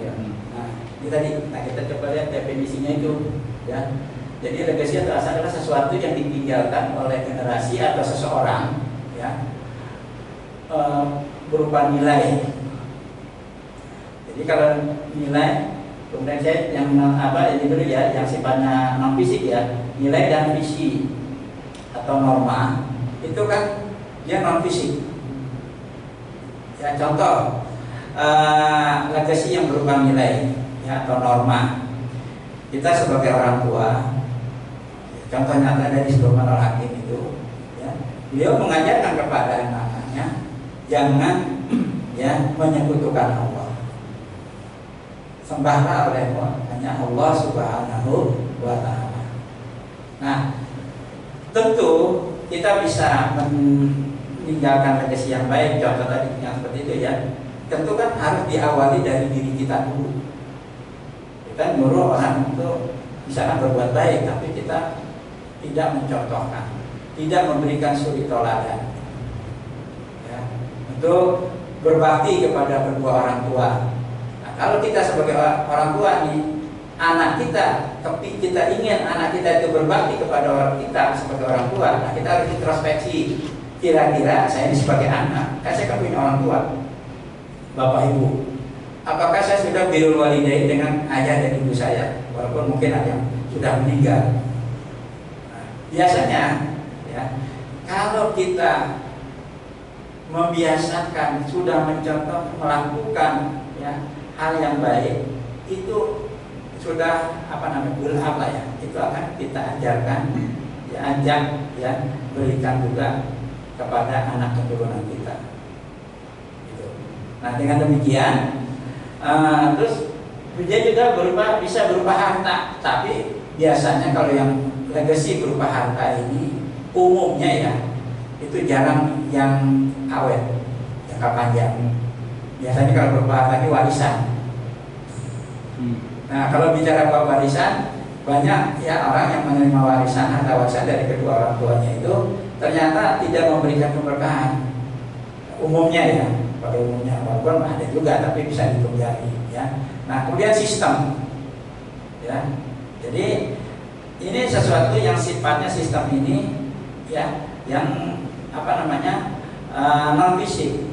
Nah, ini tadi. Nah, kita coba lihat definisinya itu, ya. Jadi legacy itu adalah sesuatu yang ditinggalkan oleh generasi atau seseorang, ya, berupa nilai. Jadi kalau nilai, kemudian saya yang ini dulu, ya, yang sifatnya non fisik, ya, nilai dan visi atau norma itu kan dia non fisik. Ya, contoh legacy yang berupa nilai ya, atau norma. Kita sebagai orang tua, contoh nyata dari Luqmanul Hakim itu, ya, beliau mengajarkan kepada anak-anaknya jangan ya menyekutukan Allah. Sembahlah oleh hanya Allah Subhanahu wa Ta'ala. Nah, tentu kita bisa meninggalkan legacy yang baik, contoh tadi yang seperti itu ya. Tentu kan harus diawali dari diri kita dulu. Kita nyuruh orang untuk misalkan berbuat baik, tapi kita tidak mencontohkan, tidak memberikan suri toladan. Ya, untuk berbakti kepada kedua orang tua. Nah, kalau kita sebagai orang tua nih, anak kita, tapi kita ingin anak kita itu berbakti kepada orang kita sebagai orang tua, nah kita harus introspeksi. Kira-kira saya ini sebagai anak, kan saya kan punya orang tua, bapak ibu. Apakah saya sudah birrul walidain dengan ayah dan ibu saya, walaupun mungkin ada yang sudah meninggal. Nah, biasanya, ya, kalau kita membiasakan, sudah mencontoh, melakukan ya hal yang baik, itu sudah build up lah ya, itu akan kita ajarkan, ya, ajak, ya, berikan juga kepada anak keturunan kita. Gitu. Nah, dengan demikian, terus dia juga bisa berupa harta, tapi biasanya kalau yang legacy berupa harta ini umumnya ya itu jarang yang awet, jangka panjang. Biasanya kalau berupa harta ini warisan. Nah, kalau bicara warisan, banyak ya orang yang menerima warisan, harta warisan dari kedua orang tuanya itu ternyata tidak memberikan keberkahan. Umumnya ya, pada umumnya, walaupun ada juga tapi bisa dihitung jari ya. Nah, kemudian sistem ya. Jadi ini sesuatu yang sifatnya sistem ini ya, yang non fisik.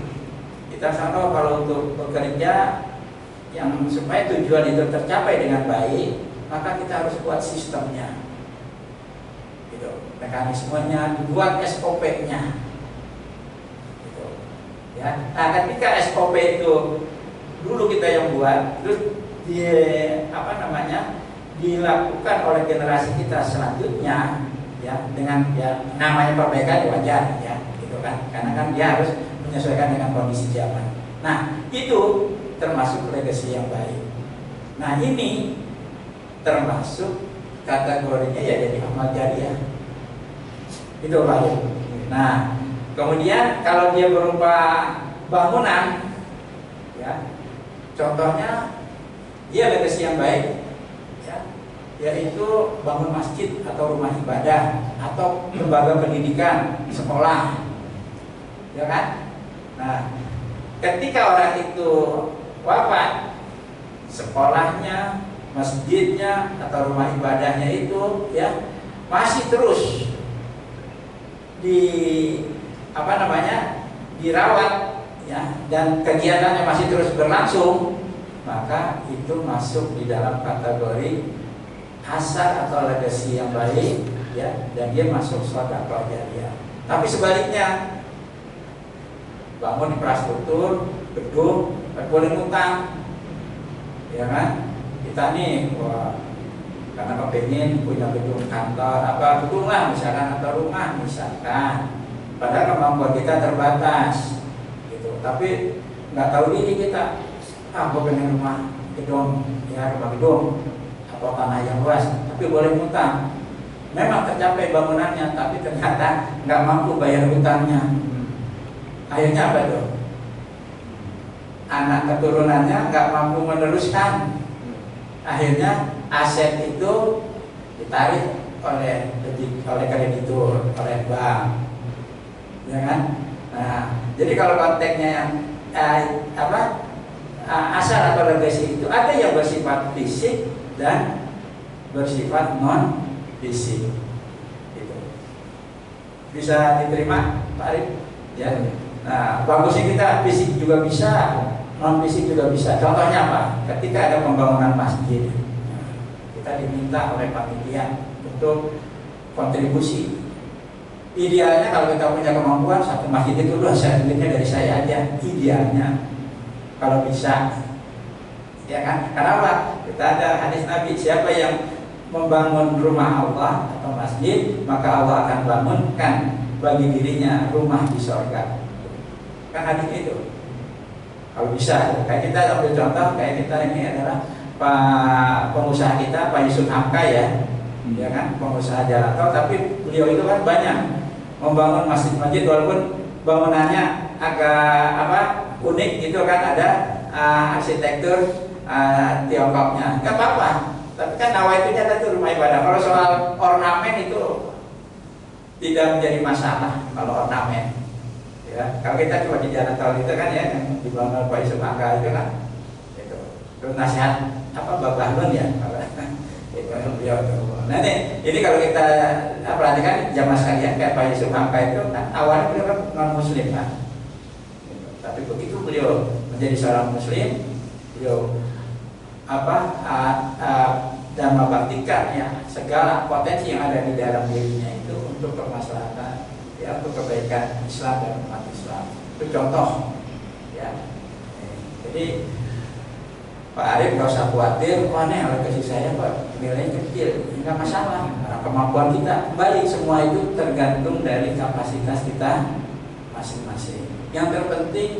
Kita tahu kalau untuk bekerja yang supaya tujuan itu tercapai dengan baik, maka kita harus buat sistemnya, gitu, mekanismenya, dibuat SOP-nya, gitu, ya. Nah, ketika SOP itu dulu kita yang buat, terus dilakukan oleh generasi kita selanjutnya, ya, dengan ya namanya perbaikan wajar, ya, gitu kan, karena kan dia harus menyesuaikan dengan kondisi zaman. Nah, itu termasuk legacy yang baik. Nah, ini termasuk kategorinya ya jadi amal jariah. Itu Pak. Nah, kemudian kalau dia berupa bangunan, ya, contohnya dia legacy yang baik, ya, yaitu bangun masjid atau rumah ibadah atau lembaga pendidikan, sekolah, ya kan? Nah, ketika orang itu wafat, sekolahnya, masjidnya atau rumah ibadahnya itu ya masih terus dirawat ya, dan kegiatannya masih terus berlangsung, maka itu masuk di dalam kategori asar atau legacy yang baik ya, dan dia masuk sedekah jariah. Tapi sebaliknya, bangun infrastruktur, gedung, boleh ngutang, ya kan? Kita nih, karena kepengen punya gedung kantor, gedung lah misalkan, atau rumah misalkan, padahal kemampuan kita terbatas, gitu. Tapi nggak tahu diri kita, gue pengen rumah gedung, ya rumah gedung, atau tanah yang luas, tapi boleh ngutang. Memang tercapai bangunannya, tapi ternyata nggak mampu bayar hutangnya. Akhirnya apa tuh? Anak keturunannya nggak mampu meneruskan. Akhirnya aset itu ditarik oleh kreditur, oleh bank, ya kan? Nah, jadi kalau konteksnya yang asal atau legacy itu ada yang bersifat fisik dan bersifat non fisik. Gitu. Bisa diterima, Pak Arif? Ya. Nah, bagusnya kita fisik juga bisa, non fisik juga bisa. Contohnya apa? Ketika ada pembangunan masjid, kita diminta oleh panitia untuk kontribusi. Idealnya kalau kita punya kemampuan, satu masjid itu duitnya dari saya aja. Idealnya, kalau bisa, ya kan? Kenapa? Kita ada hadis Nabi, siapa yang membangun rumah Allah atau masjid, maka Allah akan bangunkan bagi dirinya rumah di surga. Kan hadis itu. Kalau bisa, kayak kita ambil contoh, kayak kita ini adalah Pak pengusaha kita, Pak Yusuf Hamka ya kan, pengusaha jalan tol, tapi beliau itu kan banyak membangun masjid-masjid walaupun bangunannya agak unik gitu kan, ada arsitektur Tiongkoknya, nggak apa-apa. Tapi kan nawaitunya itu rumah ibadah. Kalau soal ornamen itu tidak menjadi masalah kalau ornamen. Ya, kalau kita cuma di jalan tol itu kan ya yang dibangun Pak Yusuf Angga itu kan, itu. Terus nasihat apa Bapak Nun ya, itu beliau. Nah ini kalau kita perhatikan jamaah sekalian kayak Pak Yusuf Angga itu kan awalnya beliau kan non Muslim kan, tapi begitu beliau menjadi seorang Muslim, beliau dan membaktikan ya segala potensi yang ada di dalam dirinya itu untuk kemaslahatan, ya, untuk kebaikan Islam dan umat Islam. Itu contoh, ya. Jadi Pak Arif nggak usah khawatir, wah nih kalau kasih saya Pak nilainya kecil, nggak masalah. Karena kemampuan kita kembali semua itu tergantung dari kapasitas kita masing-masing. Yang terpenting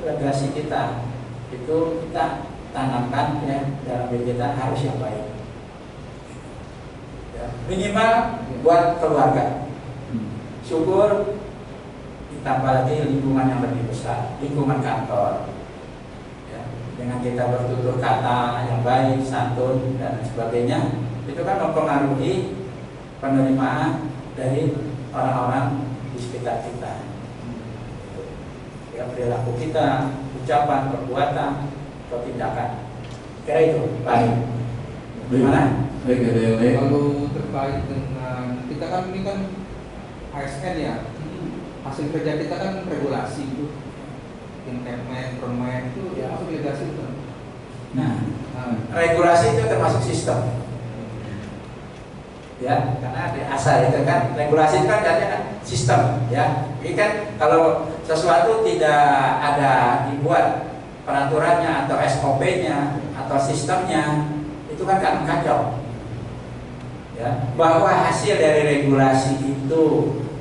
legasi kita itu kita tanamkan ya dalam diri kita harus yang baik. Ya, minimal buat keluarga. Syukur ditambah lagi lingkungan yang lebih besar, lingkungan kantor. Ya, dengan kita bertutur kata yang baik, santun dan sebagainya, itu kan mempengaruhi penerimaan dari orang-orang di sekitar kita. Ya, perilaku kita, ucapan, perbuatan, atau tindakan. Kira itu baik. Gimana? Baik, ada yang lain. Kalau terkait dengan kita kan ini kan ASN ya, hasil kerja kita kan regulasi itu, internet, permen itu ya masuk regulasi itu. Nah, regulasi itu termasuk sistem. Ya, karena di asal itu kan regulasi itu kan artinya kan sistem. Ya, ini kan kalau sesuatu tidak ada dibuat peraturannya atau SOP-nya atau sistemnya, itu kan kacau. Ya, bahwa hasil dari regulasi itu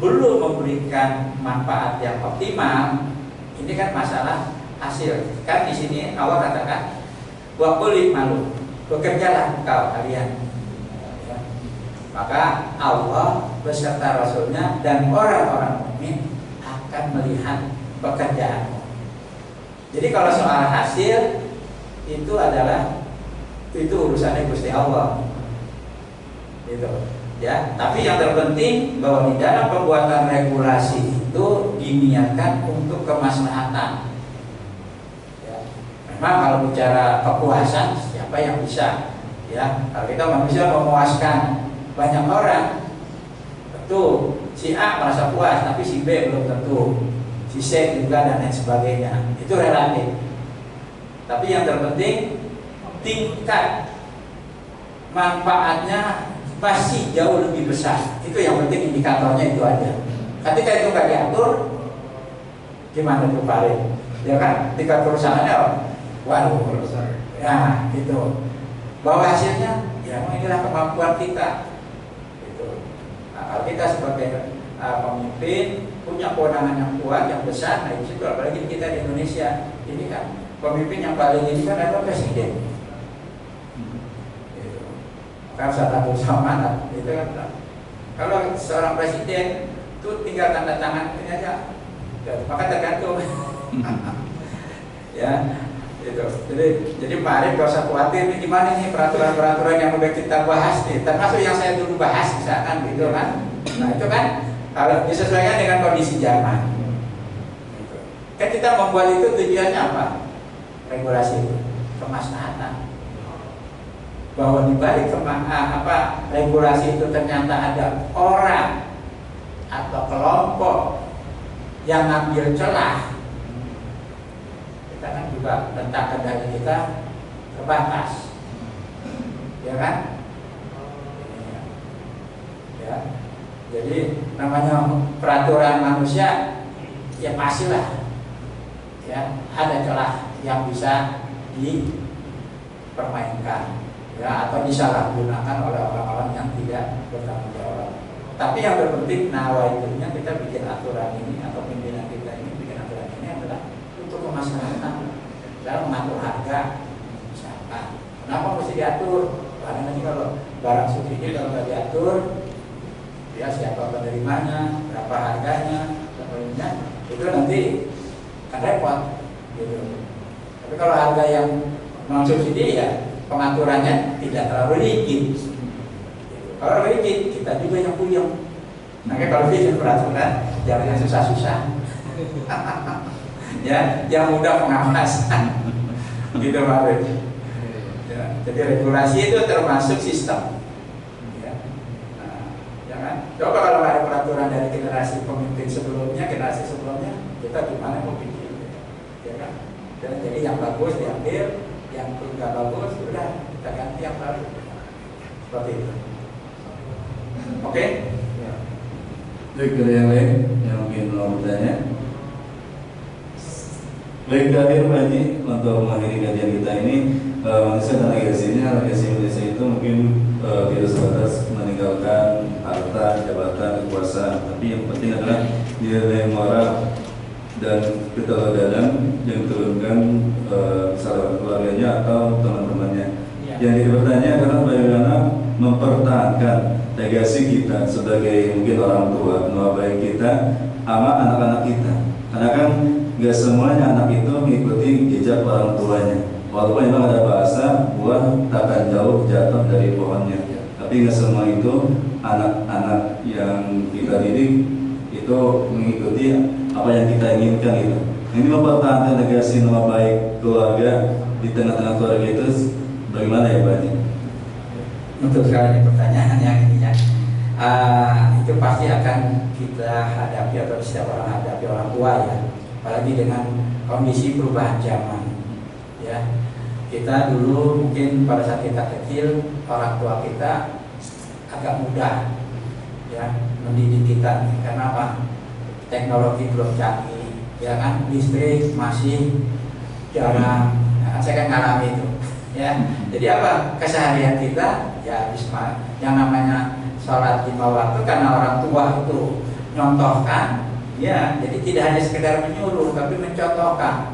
belum memberikan manfaat yang optimal, ini kan masalah hasil. Kan di sini Allah katakan, wa qul malu, bekerjalah engkau kalian. Ya. Maka Allah beserta Rasulnya dan orang-orang mukmin akan melihat pekerjaanmu. Jadi kalau soal hasil itu adalah itu urusannya Gusti Allah, gitu, ya. Tapi yang terpenting bahwa di dalam pembuatan regulasi itu diniatkan untuk kemaslahatan. Ya. Memang kalau bicara kepuasan, siapa yang bisa? Ya, kalau kita manusia memuaskan banyak orang, tentu si A merasa puas, tapi si B belum tentu. Si C juga dan lain sebagainya, itu relatif. Tapi yang terpenting tingkat manfaatnya masih jauh lebih besar. Itu yang penting, indikatornya itu aja. Ketika itu nggak diatur, gimana tuh Pak Arif? Ya kan, tingkat perusahaannya, waduh, ya gitu. Bahwa hasilnya, ya inilah kemampuan kita. Gitu. Nah, kalau kita sebagai pemimpin punya kewenangan yang kuat, yang besar, nah itu apalagi kita di Indonesia ini kan pemimpin yang paling ini kan adalah presiden. Kan satu sama itu kan. Kalau seorang presiden itu tinggal tanda tangan ini aja, maka tergantung. Ya, itu. Jadi Pak Arif gak usah khawatir nih gimana nih peraturan-peraturan yang udah kita bahas nih, termasuk yang saya dulu bahas misalkan gitu kan. Nah itu kan kalau disesuaikan dengan kondisi zaman. Kan kita membuat itu tujuannya apa? Regulasi itu kemaslahatan. Bahwa di balik regulasi itu ternyata ada orang atau kelompok yang ngambil celah. Kita kan juga tentang kendali kita terbatas, ya kan? Ya. Jadi namanya peraturan manusia ya pastilah ya ada celah yang bisa dipermainkan ya, atau disalahgunakan oleh orang-orang yang tidak bertanggung jawab. Tapi yang terpenting nawaitunya kita bikin aturan ini atau pimpinan kita ini bikin aturan ini adalah untuk kemaslahatan dalam mengatur harga. Misalkan, kenapa mesti diatur? Karena nanti kalau barang subsidi kalau nggak diatur, ya siapa penerimanya, berapa harganya, sebagainya, itu nanti kan repot. Gitu. Tapi kalau harga yang non subsidi ya pengaturannya tidak terlalu rigid. Kalau rigid kita juga yang puyeng. Makanya kalau bikin peraturan jangan yang susah-susah. Ya, yang mudah pengawasan. Gitu Pak. Ya, jadi regulasi itu termasuk sistem. Ya. Nah, jangan. Coba kalau ada peraturan dari generasi pemimpin sebelumnya, generasi sebelumnya, kita gimana mau bikin? Ya kan? Dan jadi yang bagus diambil, yang tidak bagus sudah kita ganti yang baru. Seperti itu. Oke? Ya. Baik, dari yang lain yang mungkin mau bertanya. Baik, terakhir Pak Haji, untuk mengakhiri kajian kita ini, manusia dan legasinya, legasi Indonesia itu mungkin tidak sebatas meninggalkan harta, jabatan, kekuasaan, tapi yang penting adalah nilai moral dan keteladanan yang diturunkan sahabat keluarganya atau teman-temannya. Ya. Yang jadi pertanyaan adalah bagaimana mempertahankan legasi kita sebagai mungkin orang tua, nama baik kita sama anak-anak kita. Karena kan nggak semuanya anak itu mengikuti jejak orang tuanya. Walaupun memang ada bahasa buah takkan jauh jatuh dari pohonnya, tapi nggak semua itu anak-anak yang kita didik itu mengikuti apa yang kita inginkan itu. Ini mempertahankan legasi nama baik keluarga di tengah-tengah keluarga itu bagaimana ya Pak? Untuk sekali pertanyaan yang ini ya, itu pasti akan kita hadapi atau setiap orang hadapi, orang tua ya, apalagi dengan kondisi perubahan zaman ya. Kita dulu mungkin pada saat kita kecil orang tua kita agak mudah ya mendidik kita, karena apa? Teknologi belum canggih ya kan, listrik masih jarang. Nah, saya kan ngalami itu ya. Jadi apa? Keseharian kita ya yang namanya sholat 5 waktu karena orang tua itu nyontohkan ya, jadi tidak hanya sekedar menyuruh tapi mencontohkan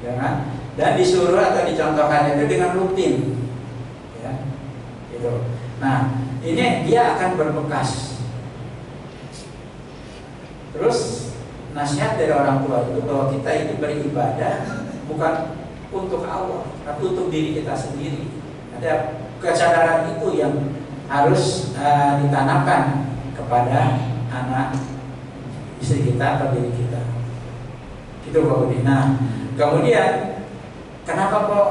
ya kan, dan disuruh atau dicontohkan itu dengan rutin ya gitu. Nah ini dia akan berbekas. Terus nasihat dari orang tua itu bahwa kita itu beribadah bukan untuk Allah tapi untuk diri kita sendiri. Ada kesadaran itu yang harus ditanamkan kepada anak istri kita atau diri kita. Itu Pak Budi. Nah, kemudian kenapa kok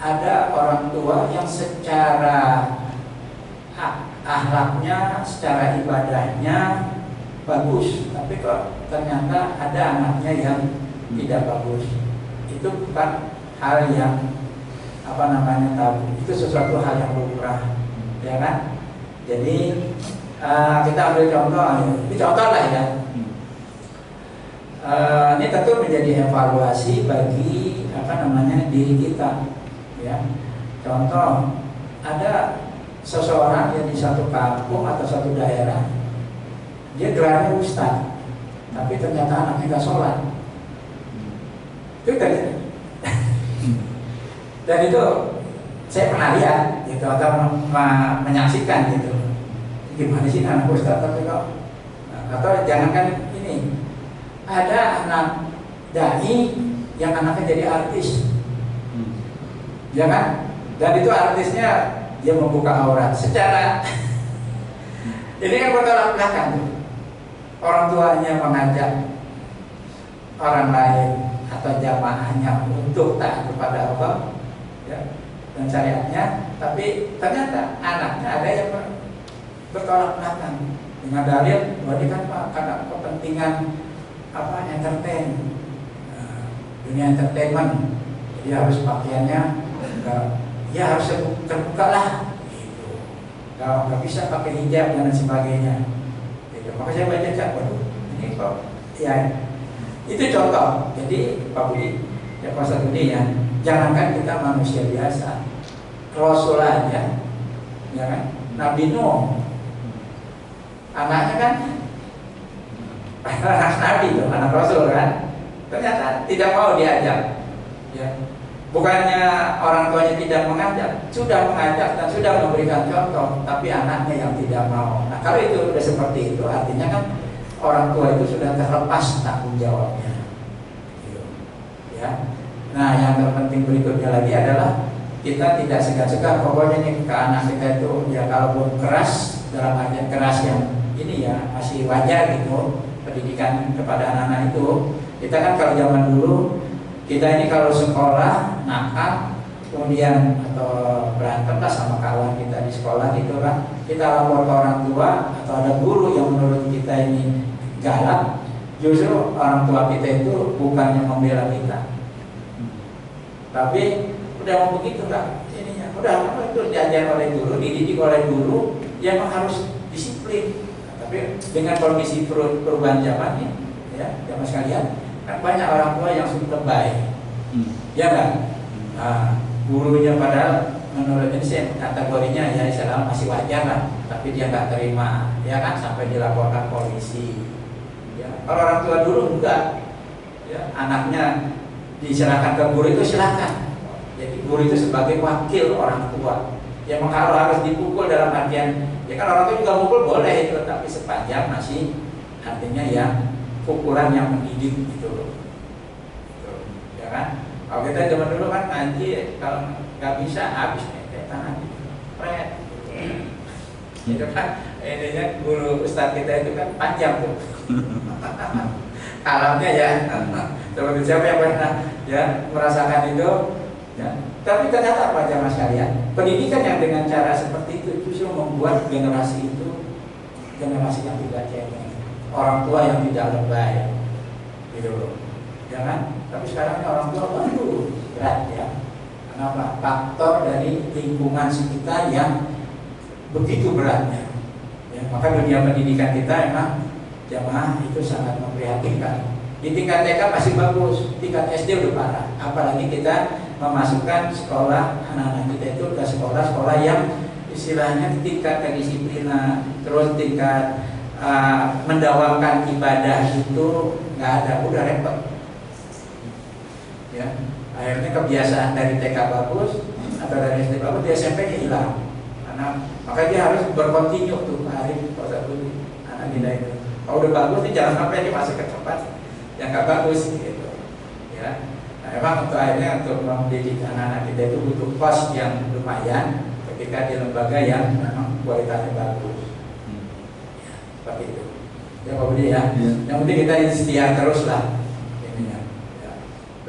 ada orang tua yang secara akhlaknya, secara ibadahnya bagus, tapi kok ternyata ada anaknya yang tidak bagus? Itu bukan hal yang tabu. Itu sesuatu hal yang lumrah, ya kan? Jadi kita ambil contoh, ini contoh lah ya. Ini tentu menjadi evaluasi bagi diri kita, ya. Contoh, ada seseorang yang di satu kampung atau satu daerah, dia gelarnya ustaz, tapi ternyata anaknya nggak sholat. Itu terjadi. Dan itu saya pernah lihat gitu, atau menyaksikan gitu. Gimana sih anak ustaz tapi kok, atau jangankan ini, ada anak dai yang anaknya jadi artis, ya kan? Dan itu artisnya dia membuka aurat secara ini kan bertolak belakang tuh. Orang tuanya mengajak orang lain atau jamaahnya untuk taat kepada Allah ya, dan syariatnya, tapi ternyata anaknya ada yang bertolak belakang dengan dalil bahwa dia kan karena kepentingan entertain, dunia entertainment, jadi harus pakaiannya ya harus terbuka lah gitu, nggak bisa pakai hijab dan sebagainya gitu. Maka saya baca waduh ini kok ya, itu contoh. Jadi Pak Budi, Ya Pak ini ya, jangankan kita manusia biasa, Rasul aja, ya kan? Nabi Nuh, anaknya kan anak Nabi tuh, anak Rasul kan, ternyata tidak mau diajak. Ya. Bukannya orang tuanya tidak mengajak, sudah mengajak dan sudah memberikan contoh, tapi anaknya yang tidak mau. Nah kalau itu sudah seperti itu, artinya kan orang tua itu sudah terlepas tanggung jawabnya. Ya. Nah yang terpenting berikutnya lagi adalah kita tidak segan-segan, pokoknya nih ke anak kita itu ya kalaupun keras, dalam artian keras yang ini ya masih wajar gitu pendidikan kepada anak-anak itu. Kita kan kalau zaman dulu kita ini kalau sekolah nakal kemudian atau berantem lah sama kawan kita di sekolah gitu kan, kita lapor ke orang tua atau ada guru yang menurut kita ini galak, justru orang tua kita itu bukannya membela kita, tapi udah mau begitu kan ininya, udah itu diajar oleh guru, dididik oleh guru, ya memang harus disiplin. Nah, tapi dengan kondisi perubahan zaman ini, ya zaman sekalian, kan banyak orang tua yang sudah lebay, ya kan? Nah, gurunya padahal menurut ini sih kategorinya ya Islam masih wajar lah, tapi dia nggak terima, ya kan, sampai dilaporkan polisi. Ya, kalau orang tua dulu enggak, ya anaknya diserahkan ke guru itu silakan. Jadi guru itu sebagai wakil orang tua. Ya kalau harus dipukul dalam artian, ya kan orang tua juga mukul boleh itu, tapi sepanjang masih artinya ya pukulan yang mendidik gitu loh. Ya kan? Kalau kita zaman dulu kan ngaji, kalau nggak bisa habis nih tangan pret. Itu kan intinya guru ustadz kita itu kan panjang tuh. Alamnya ya. Seperti siapa yang pernah ya merasakan itu ya. Tapi ternyata apa jamaah sekalian, pendidikan yang dengan cara seperti itu justru membuat generasi itu generasi yang tidak cengeng, orang tua yang tidak lebay gitu loh, ya kan? Tapi sekarang orang tua waduh berat ya. Kenapa? Faktor dari lingkungan sekitar yang begitu beratnya ya. Maka dunia pendidikan kita emang jamaah itu sangat memprihatinkan. Di tingkat TK masih bagus, tingkat SD udah parah. Apalagi kita memasukkan sekolah anak-anak kita itu ke sekolah-sekolah yang istilahnya tingkat kedisiplinan, terus tingkat mendawamkan ibadah itu nggak ada, udah repot. Ya, akhirnya kebiasaan dari TK bagus atau dari SD bagus, di SMP-nya hilang. Karena maka dia harus berkontinu tuh hari proses anak kita itu. Kalau udah bagus nih jangan sampai dia masuk ke tempat yang nggak bagus gitu. Ya. Nah, memang untuk akhirnya untuk mendidik anak-anak kita itu butuh kos yang lumayan ketika di lembaga yang memang kualitasnya bagus. Ya, seperti itu. Ya Pak Budi ya. Yang penting kita istiar terus lah. Ininya. Ya.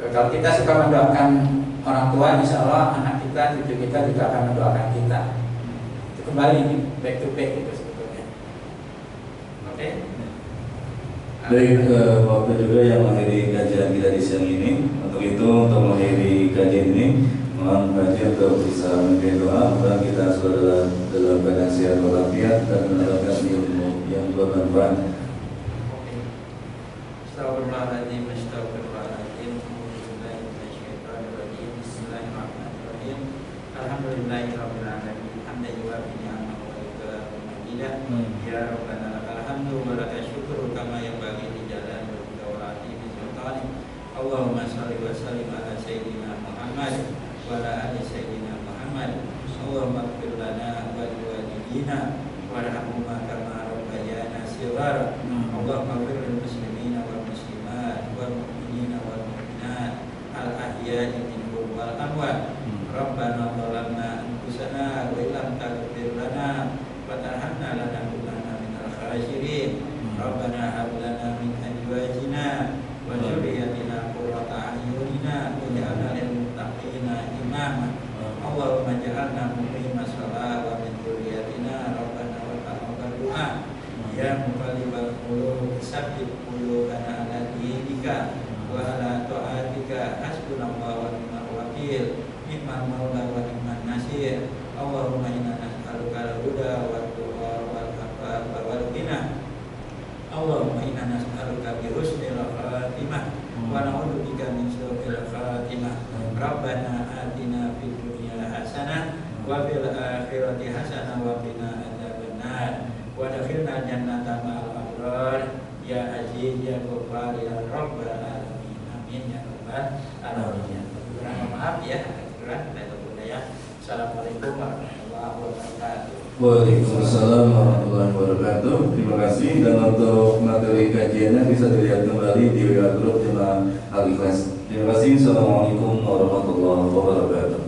Kalau kita suka mendoakan orang tua, insya Allah anak kita, cucu kita juga akan mendoakan kita. Itu kembali ini back to back itu sebetulnya. Oke. Baik, waktu juga yang mengakhiri kajian kita di siang ini. Untuk itu, untuk mengakhiri kajian ini, mohon kajian untuk bisa memimpin doa. Mudah kita sudah dalam keadaan sehat walafiat dan mendapatkan ilmu yang bermanfaat. Astagfirullahaladzim, astagfirullahaladzim. Bismillahirrahmanirrahim. Alhamdulillahirabbil alamin. Hamdan yuwafi ni'amahu wa yukafi'u majidah. Ya Rabbana lakal hamdu wa lakal syukru kama yanbaghi li jalali wajhika wa azimi sultanik. Allahumma shalli wa sallim ala sayyidina Muhammad wa ala ali sayyidina Muhammad. Allahumma ighfir lana wa liwalidina warhamhuma kama rabbayana shighara. Allahumma ighfir lil muslimina wal muslimat wal mu'minina wal mu'minat al ahya'i minhum wal amwat. Rabbana zalamna anfusana wa illam taghfir lana wa tarhamna lanakunanna minal khasirin. Rabbana hab lana min azwajina wa dzurriyyatina qurrata a'yunina waj'alna lil muttaqina imama. Allahumma ij'alna muqimas shalah wa min dzurriyyatina rabbana wa taqabbal du'a. Ya muqallibal qulub tsabbit qulubana ala dinika wa ala ta'atika hasbunallahu wa ni'mal wakil. Ni'mal maula wa ni'man nasir. Allahumma inna nas'aluka al-huda wa tuqa wal afafa wal ghina. Allahumma inna nas'aluka bi husnil khatimah wa na'udzubika min su'il khatimah. hasanah wa qina adzabannar wa adkhilna jannata ma'al abrar ya aziz ya ghaffar ya rabbal alamin amin ya rabbal alamin. Maaf ya, kurang ada budaya. Assalamualaikum warahmatullahi wabarakatuh. Waalaikumsalam warahmatullahi wabarakatuh. Terima kasih, dan untuk materi kajiannya bisa dilihat kembali di WA Group Jemaah Al-Ikhlas. Terima kasih. Assalamualaikum warahmatullahi wabarakatuh.